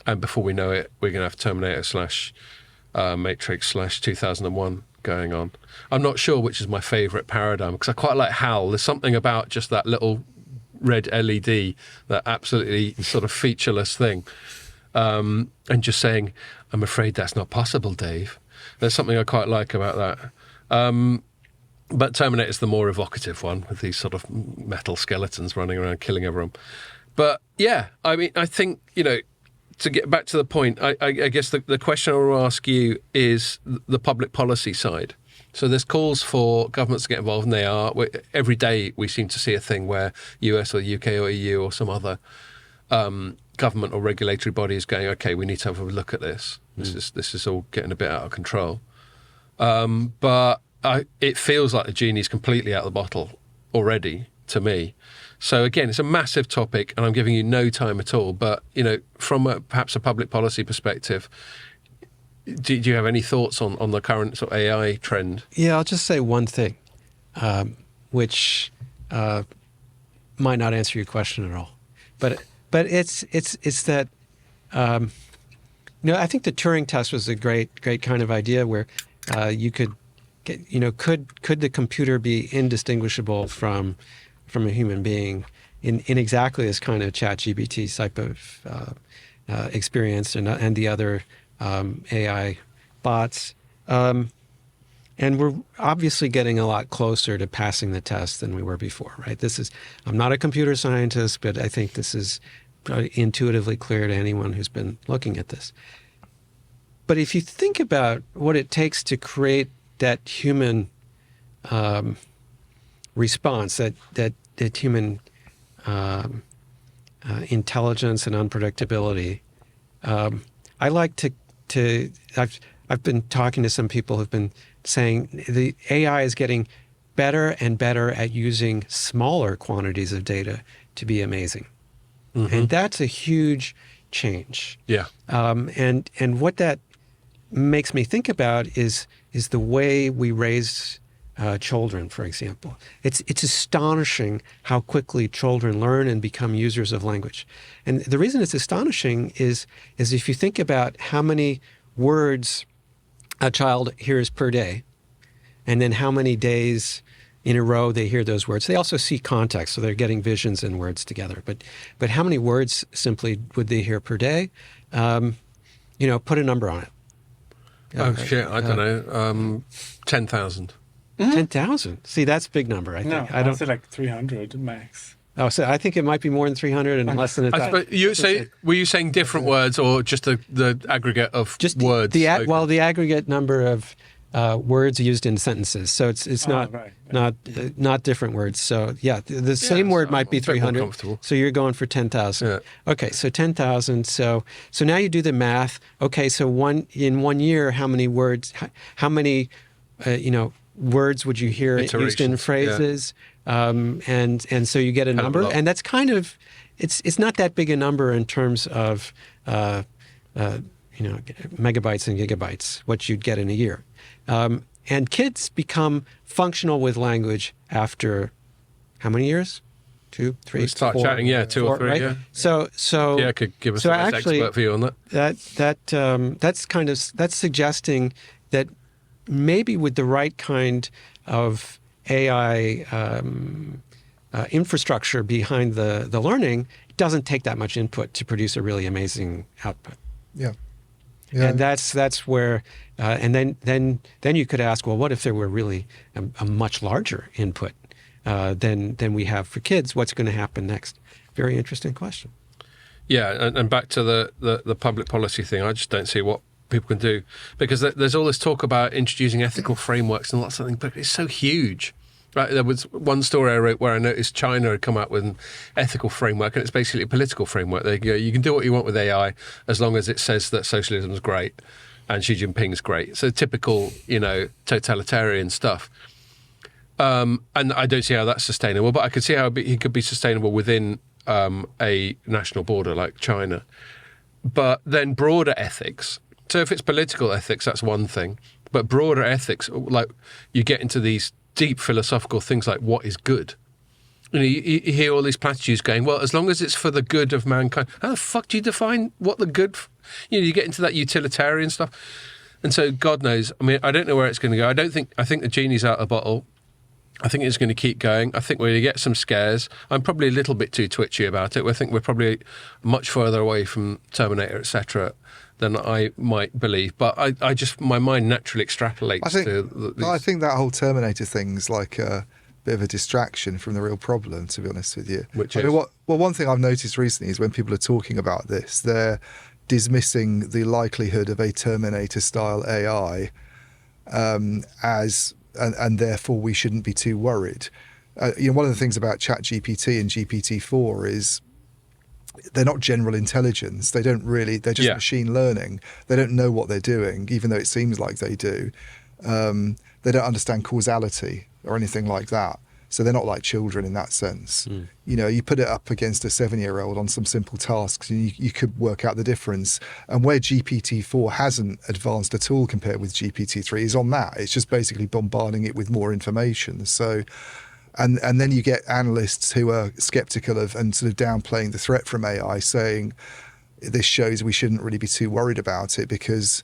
And before we know it, we're going to have Terminator / Matrix / 2001 going on. I'm not sure which is my favourite paradigm, because I quite like HAL. There's something about just that little red LED, that absolutely sort of featureless thing. And just saying, I'm afraid that's not possible, Dave. There's something I quite like about that. But Terminator's the more evocative one, with these sort of metal skeletons running around killing everyone. But yeah, I mean, I think, to get back to the point, I guess the question I will ask you is the public policy side. So there's calls for governments to get involved, and they are. Every day we seem to see a thing where US or UK or EU or some other government or regulatory body is going, okay, we need to have a look at this. This is all getting a bit out of control. But it feels like the genie's completely out of the bottle already to me. So again, it's a massive topic, and I'm giving you no time at all. But from perhaps a public policy perspective, do you have any thoughts on the current sort of AI trend? Yeah, I'll just say one thing, which might not answer your question at all, but it's that I think the Turing test was a great kind of idea where you could get could the computer be indistinguishable from a human being in exactly this kind of ChatGPT type of experience and the other AI bots. And we're obviously getting a lot closer to passing the test than we were before, right? I'm not a computer scientist, but I think this is intuitively clear to anyone who's been looking at this. But if you think about what it takes to create that human response, that human intelligence and unpredictability, I like to I've been talking to some people who've been saying the AI is getting better and better at using smaller quantities of data to be amazing. Mm-hmm. And that's a huge change. Yeah. And what that makes me think about is the way we raise children, for example. It's astonishing how quickly children learn and become users of language. And the reason it's astonishing is if you think about how many words a child hears per day, and then how many days in a row they hear those words. They also see context, so they're getting visions and words together. But how many words simply would they hear per day? Put a number on it. I don't know. 10,000. 10,000. See, that's a big number, I think. No, I don't say like 300 max. Oh, so I think it might be more than 300 and less than 1,000. Were you saying different words or just the aggregate of just words? The aggregate number of words used in sentences. So it's not right. not different words. So yeah, the same word might be I'm a bit more 300. comfortable. So you're going for 10,000. Yeah. Okay, so 10,000. So now you do the math. Okay, so in 1 year, how many words? How many words would you hear used in Iterations, phrases? And so you get a Hell of a number, lot. and that's kind of it's not that big a number in terms of megabytes and gigabytes, what you'd get in a year. And kids become functional with language after how many years? 2, 3, We start 4, chatting, 2 or 3, right? yeah. So Yeah, could give us so a nice actually, expert view on that. That's suggesting that maybe with the right kind of AI infrastructure behind the learning, it doesn't take that much input to produce a really amazing output. Yeah. And that's where, and then you could ask, well, what if there were really a much larger input than we have for kids? What's going to happen next? Very interesting question. Yeah, and back to the public policy thing, I just don't see what people can do, because there's all this talk about introducing ethical frameworks and lots of things, but it's so huge. Right, there was one story I wrote where I noticed China had come out with an ethical framework, and it's basically a political framework. They go, you can do what you want with AI as long as it says that socialism is great and Xi Jinping's great. So typical, totalitarian stuff. And I don't see how that's sustainable, but I could see how it could be sustainable within a national border like China. But then broader ethics. So if it's political ethics, that's one thing. But broader ethics, like you get into these deep philosophical things like what is good. You hear all these platitudes going, well, as long as it's for the good of mankind. How the fuck do you define what the good... you get into that utilitarian stuff. And so God knows. I mean, I don't know where it's going to go. I think the genie's out of the bottle. I think it's going to keep going. I think we're going to get some scares. I'm probably a little bit too twitchy about it. I think we're probably much further away from Terminator, etc., than I might believe. But I just, my mind naturally extrapolates I think that whole Terminator thing's like a bit of a distraction from the real problem, to be honest with you. Which I is? mean, one thing I've noticed recently is when people are talking about this, they're dismissing the likelihood of a Terminator-style AI and therefore we shouldn't be too worried. One of the things about ChatGPT and GPT-4 is they're not general intelligence. They're just machine learning. They don't know what they're doing, even though it seems like they do. They don't understand causality or anything like that. So they're not like children in that sense. You put it up against a 7-year-old on some simple tasks and you could work out the difference. And where GPT-4 hasn't advanced at all compared with GPT-3 is on that. It's just basically bombarding it with more information. So, and then you get analysts who are skeptical of and sort of downplaying the threat from AI, saying this shows we shouldn't really be too worried about it because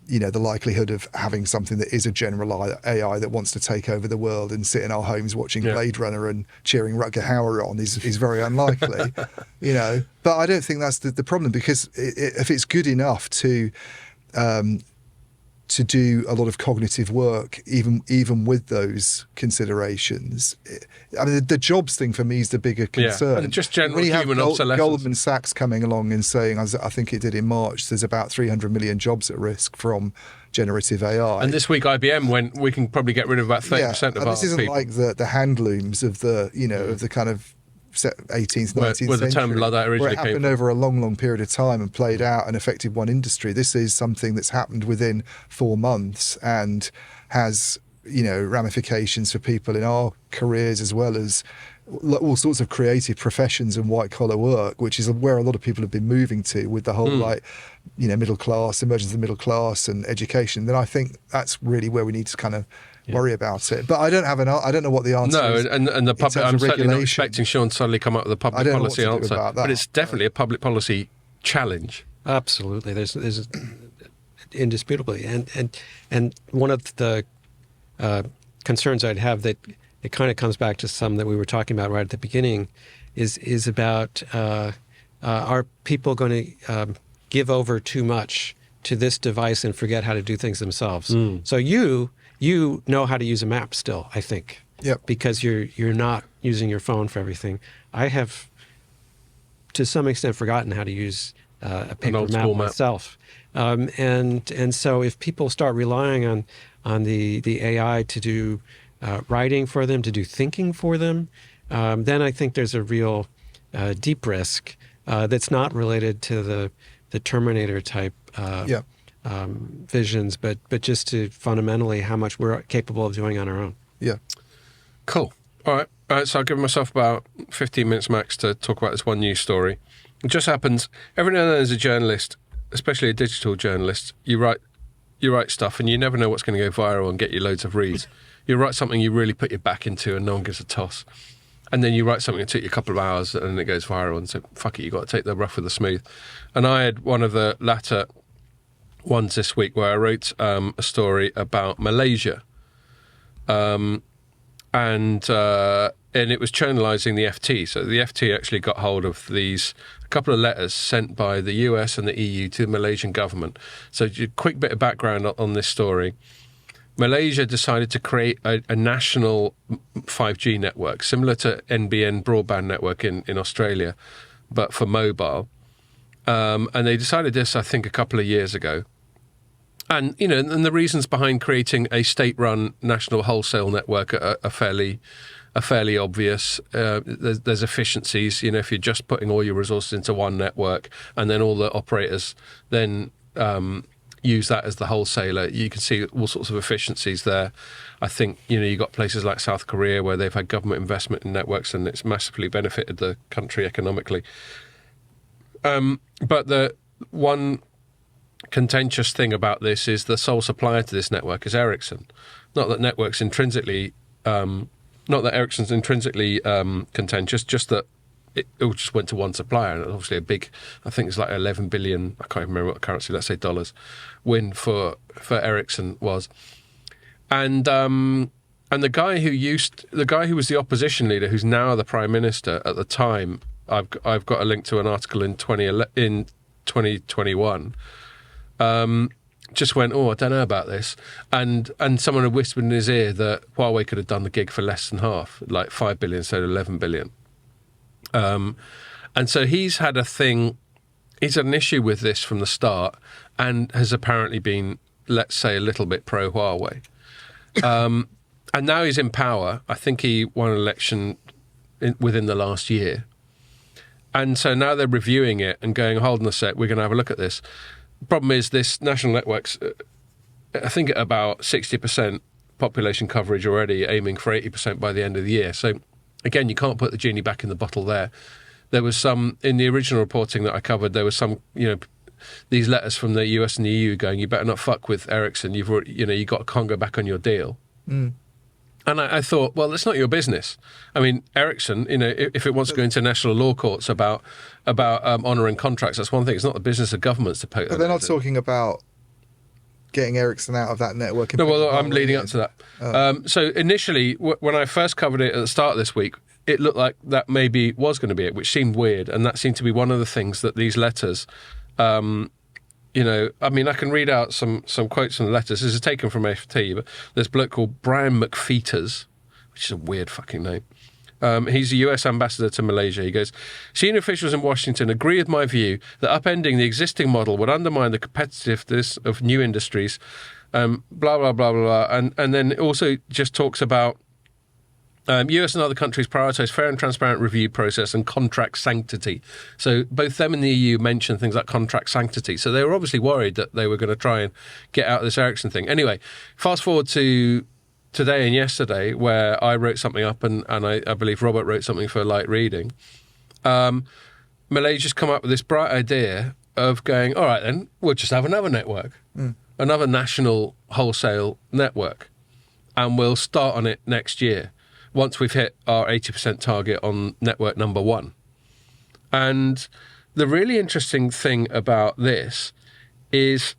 the likelihood of having something that is a general AI that wants to take over the world and sit in our homes watching Blade Runner and cheering Rutger Hauer on is very unlikely, But I don't think that's the problem, because if it's good enough to do a lot of cognitive work, even with those considerations. I mean, the jobs thing for me is the bigger concern. And just general when you human have obsolescence. Goldman Sachs coming along and saying, I think it did in March, there's about 300 million jobs at risk from generative AI. And this week IBM went, we can probably get rid of about 30% of our people. This isn't like the handlooms of the, of the kind of 18th, 19th century, where the term Luddite originally where it happened came from. over a long, long period of time and played out and affected one industry. This is something that's happened within 4 months and has, ramifications for people in our careers as well as all sorts of creative professions and white collar work, which is where a lot of people have been moving to with the whole middle class, emergence of the middle class and education. Then I think that's really where we need to kind of worry about it. But I don't know what the answer is. No, and the public, I'm certainly not expecting Sean to suddenly come up with a public policy answer. But it's definitely a public policy challenge. Absolutely. There's indisputably. And one of the concerns I'd have that it kind of comes back to some that we were talking about right at the beginning is about are people going to give over too much to this device and forget how to do things themselves? So you know how to use a map still, I think. Yep. Because you're not using your phone for everything. I have, to some extent, forgotten how to use a paper old map school map. myself. And so if people start relying on the AI to do writing for them, to do thinking for them, then I think there's a real deep risk that's not related to the Terminator type visions, but just to fundamentally how much we're capable of doing on our own. Yeah. Cool. All right. So I'll give myself about 15 minutes max to talk about this one news story. It just happens every now and then as a journalist, especially a digital journalist, you write stuff and you never know what's going to go viral and get you loads of reads. You write something you really put your back into and no one gives a toss. And then you write something that took you a couple of hours and it goes viral and so, fuck it, you've got to take the rough with the smooth. And I had one of the latter ones this week where I wrote a story about Malaysia. And it was channelizing the FT. So the FT actually got hold of a couple of letters sent by the US and the EU to the Malaysian government. So a quick bit of background on this story. Malaysia decided to create a national 5G network, similar to NBN broadband network in Australia, but for mobile. And they decided this, I think, a couple of years ago. And, and the reasons behind creating a state-run national wholesale network are fairly obvious. There's efficiencies, if you're just putting all your resources into one network and then all the operators then use that as the wholesaler, you can see all sorts of efficiencies there. I think, you've got places like South Korea where they've had government investment in networks and it's massively benefited the country economically. But the one contentious thing about this is the sole supplier to this network is Ericsson. Not that Ericsson's intrinsically contentious, just that it just went to one supplier, and obviously a big, I think it's like 11 billion, I can't even remember what currency, let's say dollars, win for Ericsson was. And the guy who was the opposition leader, who's now the prime minister at the time, I've got a link to an article in 2021. Just went, I don't know about this, and someone had whispered in his ear that Huawei could have done the gig for less than half, like 5 billion instead of 11 billion. And so he's had an issue with this from the start, and has apparently been, let's say, a little bit pro Huawei. And now he's in power. I think he won an election within the last year. And so now they're reviewing it and going, hold on a sec, we're going to have a look at this. Problem is, this national network's, I think, at about 60% population coverage already, aiming for 80% by the end of the year. So, again, you can't put the genie back in the bottle there. There was some, in the original reporting that I covered, there was some, these letters from the US and the EU going, you better not fuck with Ericsson. You've already, you can't go back on your deal. Mm. And I thought, well, that's not your business. I mean, Ericsson, if it wants to go into national law courts about honouring contracts, that's one thing. It's not the business of governments to poke. But they're not talking about getting Ericsson out of that network. No, well, I'm leading up to that. So initially, when I first covered it at the start of this week, it looked like that maybe was going to be it, which seemed weird. And that seemed to be one of the things that these letters... I mean, I can read out some quotes from the letters. This is taken from FT, but there's a bloke called Brian McFeeters, which is a weird fucking name. He's a US ambassador to Malaysia. He goes, senior officials in Washington agree with my view that upending the existing model would undermine the competitiveness of new industries, blah, blah, blah, blah. And then it also just talks about US and other countries prioritise fair and transparent review process and contract sanctity. So both them and the EU mentioned things like contract sanctity. So they were obviously worried that they were going to try and get out of this Ericsson thing. Anyway, fast forward to today and yesterday, where I wrote something up and I believe Robert wrote something for light reading. Malaysia's come up with this bright idea of going, all right then, we'll just have another network, another national wholesale network, and we'll start on it next year, once we've hit our 80% target on network number 1. And the really interesting thing about this is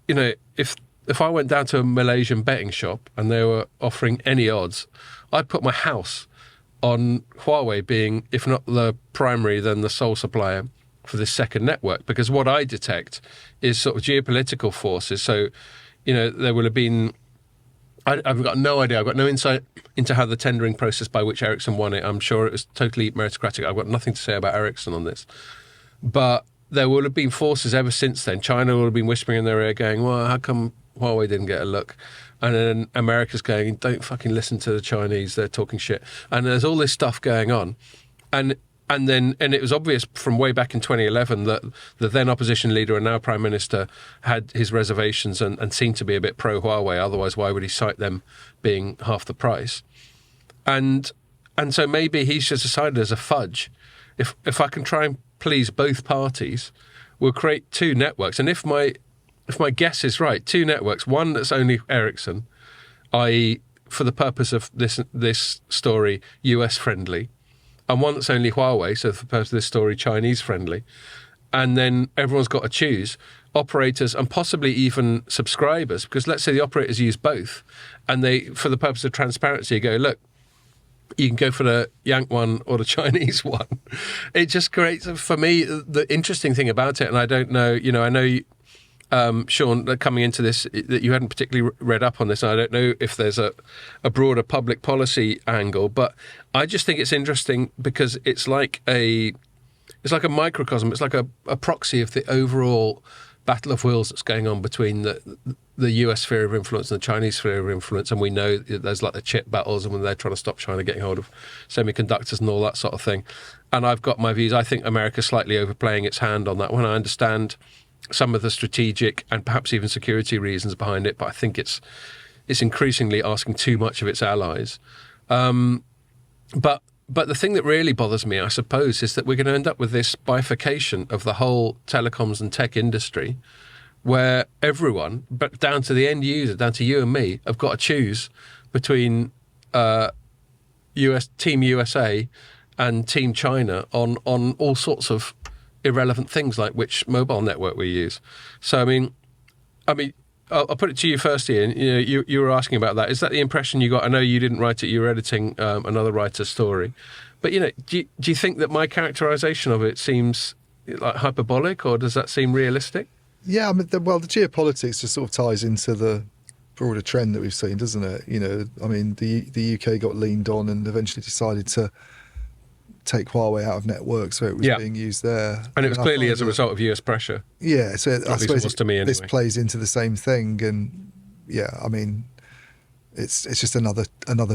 if I went down to a Malaysian betting shop and they were offering any odds, I'd put my house on Huawei being, if not the primary, then the sole supplier for this second network. Because what I detect is sort of geopolitical forces. So, there will have been... I've got no idea. I've got no insight into how the tendering process by which Ericsson won it. I'm sure it was totally meritocratic. I've got nothing to say about Ericsson on this. But there will have been forces ever since then. China will have been whispering in their ear going, well, how come Huawei didn't get a look? And then America's going, don't fucking listen to the Chinese, they're talking shit. And there's all this stuff going on. And it was obvious from way back in 2011 that the then opposition leader and now Prime Minister had his reservations and seemed to be a bit pro-Huawei. Otherwise, why would he cite them being half the price? And so maybe he's just decided as a fudge, if I can try and please both parties, we'll create two networks. And if my guess is right, two networks, one that's only Ericsson, i.e. for the purpose of this story, US friendly, and one that's only Huawei, so for the purpose of this story, Chinese friendly. And then everyone's got to choose operators and possibly even subscribers, because let's say the operators use both, and they, for the purpose of transparency, go, look, you can go for the Yank one or the Chinese one. It just creates, for me, the interesting thing about it, and I don't know, I know, Sean, coming into this, that you hadn't particularly read up on this, and I don't know if there's a broader public policy angle, but I just think it's interesting because it's like a microcosm, it's like a proxy of the overall battle of wills that's going on between the US sphere of influence and the Chinese sphere of influence. And we know there's like the chip battles and when they're trying to stop China getting hold of semiconductors and all that sort of thing. And I've got my views. I think America's slightly overplaying its hand on that one. I understand some of the strategic and perhaps even security reasons behind it, but I think it's increasingly asking too much of its allies. But the thing that really bothers me, I suppose, is that we're going to end up with this bifurcation of the whole telecoms and tech industry, where everyone, but down to the end user, down to you and me, have got to choose between Team USA and Team China on all sorts of irrelevant things like which mobile network we use. So I mean, I'll put it to you first, Ian. You were asking about that. Is that the impression you got? I know you didn't write it. You were editing another writer's story, but do you think that my characterisation of it seems like hyperbolic, or does that seem realistic? Yeah, the geopolitics just sort of ties into the broader trend that we've seen, doesn't it? The UK got leaned on and eventually decided to take Huawei out of networks where it was being used there. And it was clearly as a result of US pressure. Yeah, so I suppose to me anyway. This plays into the same thing. And it's just another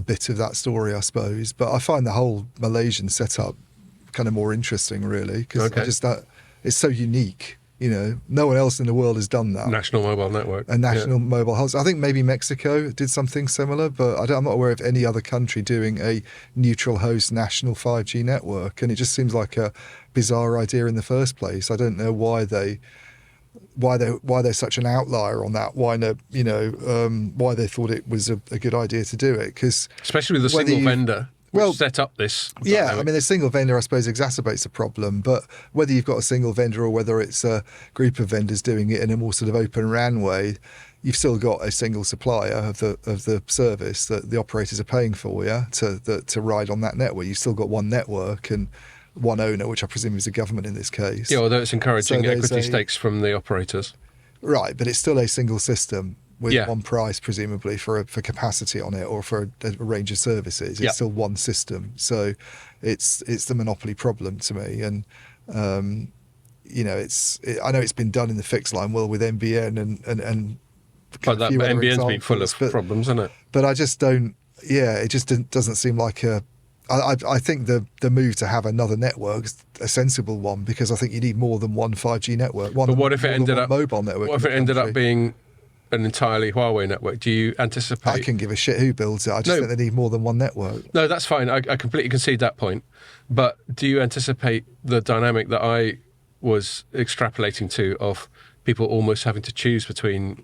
bit of that story, I suppose. But I find the whole Malaysian setup kind of more interesting, really, because it's so unique. No one else in the world has done that. National mobile network. A national mobile host. I think maybe Mexico did something similar, but I'm not aware of any other country doing a neutral host national 5G network. And it just seems like a bizarre idea in the first place. I don't know why they're such an outlier on that. Why they thought it was a good idea to do it? Because especially with a single vendor. Set up this. Yeah, the single vendor, I suppose, exacerbates the problem. But whether you've got a single vendor or whether it's a group of vendors doing it in a more sort of open RAN way, you've still got a single supplier of the service that the operators are paying for, to ride on that network. You've still got one network and one owner, which I presume is the government in this case. Yeah, although it's encouraging equity stakes from the operators. Right, but it's still a single system with one price, presumably, for capacity on it or for a range of services. It's still one system. So it's the monopoly problem to me. And, I know it's been done in the fixed line world with NBN and but NBN's been full of problems, isn't it? But I just don't, it just doesn't seem like I think the move to have another network is a sensible one, because I think you need more than one 5G network. But what if it ended up mobile network? What if it ended up being an entirely Huawei network? Do you anticipate? I can give a shit who builds it. I just think they need more than one network. No, that's fine. I completely concede that point. But do you anticipate the dynamic that I was extrapolating to of people almost having to choose between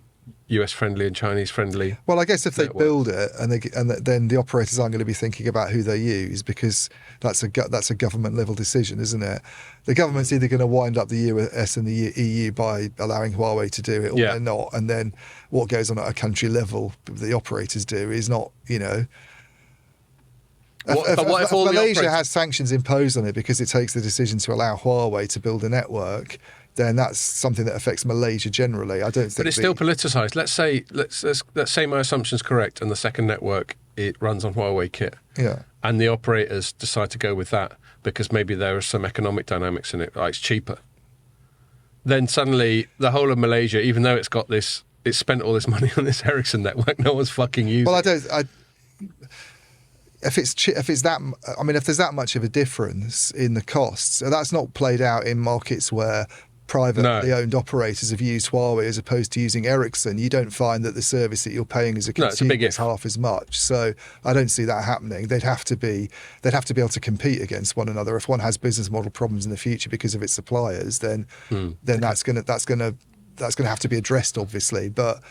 US friendly and Chinese friendly? Well, I guess if they build it then the operators aren't going to be thinking about who they use, because that's a government level decision, isn't it? The government's either going to wind up the US and the EU by allowing Huawei to do it, or they're not. And then what goes on at a country level, the operators do, is not, If Malaysia has sanctions imposed on it because it takes the decision to allow Huawei to build a network, then that's something that affects Malaysia generally. I don't think. But it's still politicised. Let's say my assumption's correct, and the second network, it runs on Huawei kit. Yeah. And the operators decide to go with that because maybe there are some economic dynamics in it. Like it's cheaper. then suddenly the whole of Malaysia, even though it's spent all this money on this Ericsson network, no one's fucking using. Well, if there's that much of a difference in the costs, and that's not played out in markets where privately owned operators have used Huawei as opposed to using Ericsson, you don't find that the service that you're paying as a consumer is half as much. So I don't see that happening. They'd have to be able to compete against one another. If one has business model problems in the future because of its suppliers, then that's going to have to be addressed, obviously. But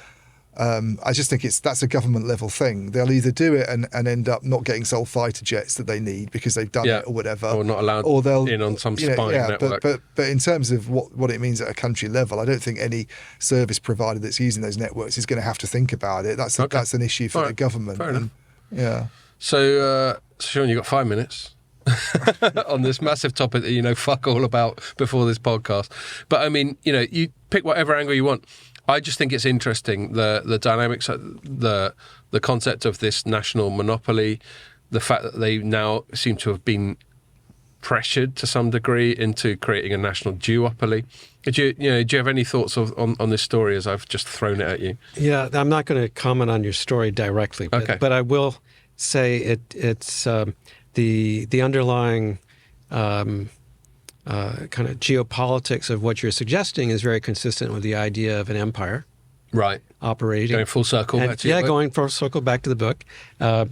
I just think that's a government level thing. They'll either do it and end up not getting sold fighter jets that they need because they've done it or whatever, or not allowed, or they'll in on some spying network. But in terms of what it means at a country level, I don't think any service provider that's using those networks is going to have to think about it. That's an issue for the government. Fair enough. Yeah. So, Sean, you've got 5 minutes on this massive topic that you know fuck all about before this podcast. But I mean, you pick whatever angle you want. I just think it's interesting, the dynamics, the concept of this national monopoly, the fact that they now seem to have been pressured to some degree into creating a national duopoly. Do you have any thoughts on this story as I've just thrown it at you? Yeah, I'm not going to comment on your story directly, but I will say it's the underlying kind of geopolitics of what you're suggesting is very consistent with the idea of an empire, right? Operating, going full circle. Going full circle back to the book,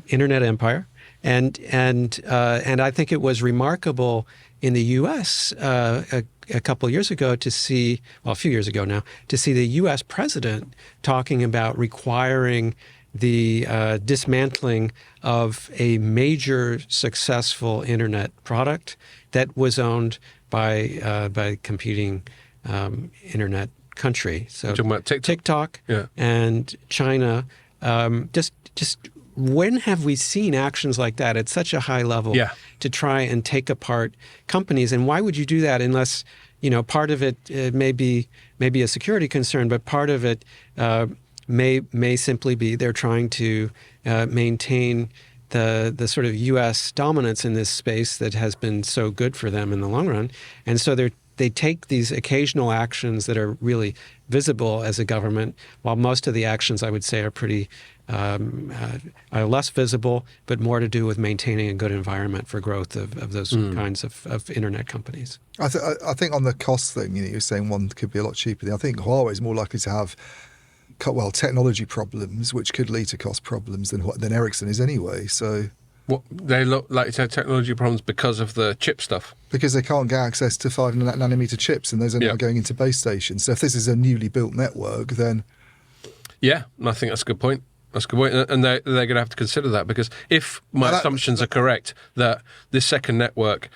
internet empire, and I think it was remarkable in the U.S. A couple of years ago a few years ago now, to see the U.S. president talking about requiring the dismantling of a major successful internet product that was owned by competing internet country. So you're talking about TikTok and China. Just when have we seen actions like that at such a high level to try and take apart companies? And why would you do that unless part of it may be a security concern, but part of it may simply be they're trying to maintain the sort of U.S. dominance in this space that has been so good for them in the long run. And so they take these occasional actions that are really visible as a government, while most of the actions, I would say, are pretty are less visible, but more to do with maintaining a good environment for growth of those kinds of internet companies. I think on the cost thing, you're saying one could be a lot cheaper. I think Huawei is more likely to have technology problems, which could lead to cost problems than Ericsson is anyway. So, what they look like to have technology problems because of the chip stuff? Because they can't get access to 5 nanometer chips, and those are now going into base stations. So, if this is a newly built network, then I think that's a good point. That's a good point, and they're going to have to consider that, because if my assumptions are correct, that this second network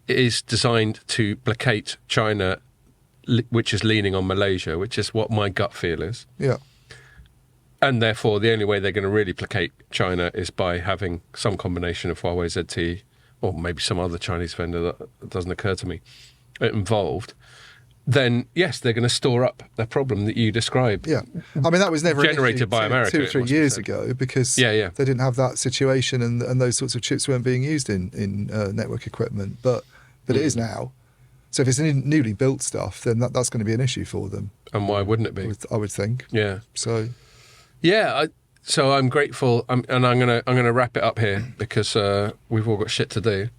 is designed to placate China, which is leaning on Malaysia, which is what my gut feel is. Yeah. And therefore, the only way they're going to really placate China is by having some combination of Huawei ZTE, or maybe some other Chinese vendor that doesn't occur to me, involved. Then, yes, they're going to store up the problem that you described. Yeah. I mean, that was never generated by America 2 or 3 years ago, because they didn't have that situation, and those sorts of chips weren't being used in network equipment. But it is now. So if it's newly built stuff, then that's going to be an issue for them. And why wouldn't it be? I would think. Yeah. So. Yeah. So I'm grateful, and I'm gonna wrap it up here because we've all got shit to do.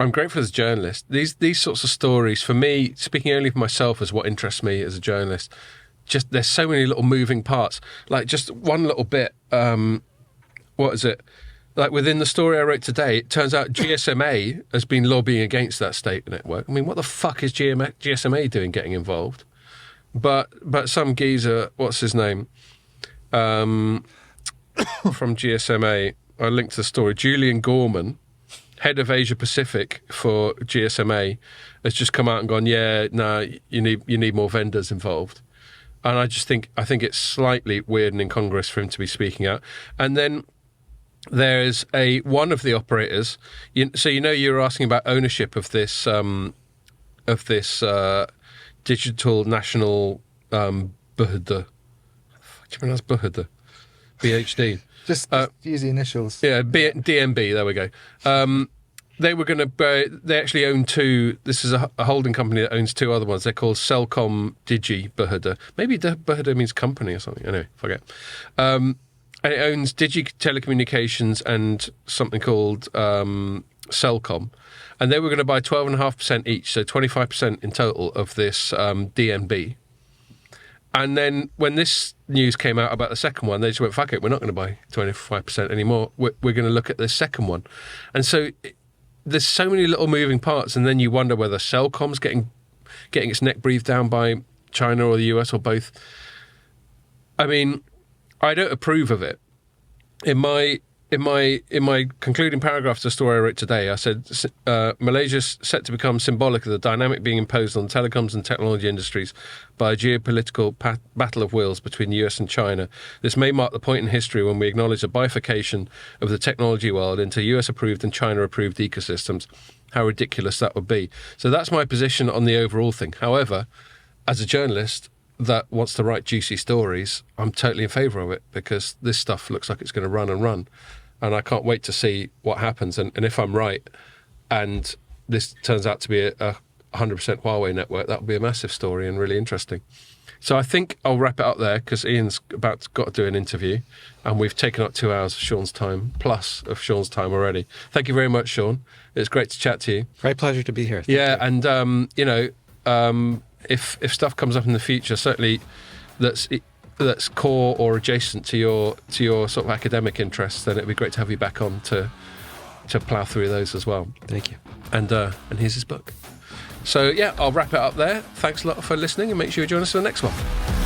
I'm grateful as a journalist. These sorts of stories, for me, speaking only for myself, as what interests me as a journalist. Just there's so many little moving parts. Like just one little bit. What is it? Like within the story I wrote today, it turns out GSMA has been lobbying against that state network. I mean, what the fuck is GSMA doing getting involved? But some geezer, what's his name, from GSMA, I linked to the story, Julian Gorman, head of Asia Pacific for GSMA, has just come out and gone, you need more vendors involved. And I think it's slightly weird and incongruous for him to be speaking out. And then there's one of the operators. So you were asking about ownership of this digital national BHD. Do you pronounce BHD? BHD. Just use the initials. Yeah, DMB. There we go. they were going to. They actually own two. This is a holding company that owns two other ones. They're called Cellcom Digi Berhada. Maybe Berhada means company or something. Anyway, forget. And it owns Digi Telecommunications and something called Cellcom. And they were going to buy 12.5% each, so 25% in total of this DNB. And then when this news came out about the second one, they just went, fuck it, we're not going to buy 25% anymore. We're going to look at this second one. And so there's so many little moving parts, and then you wonder whether Cellcom's getting its neck breathed down by China or the US or both. I mean, I don't approve of it. In my concluding paragraph to the story I wrote today, I said Malaysia's set to become symbolic of the dynamic being imposed on telecoms and technology industries by a geopolitical battle of wills between the US and China. This may mark the point in history when we acknowledge a bifurcation of the technology world into US-approved and China-approved ecosystems. How ridiculous that would be. So that's my position on the overall thing. However, as a journalist that wants to write juicy stories, I'm totally in favour of it, because this stuff looks like it's going to run and run. And I can't wait to see what happens. And if I'm right, and this turns out to be a 100% Huawei network, that would be a massive story and really interesting. So I think I'll wrap it up there, because Ian's got to do an interview, and we've taken up 2 hours of Sean's time, plus of Sean's time already. Thank you very much, Sean. It's great to chat to you. Great pleasure to be here. Thank you. And if stuff comes up in the future, certainly that's core or adjacent to your sort of academic interests, then it'd be great to have you back on to plough through those as well. Thank you. And here's his book. So yeah, I'll wrap it up there. Thanks a lot for listening, and make sure you join us for the next one.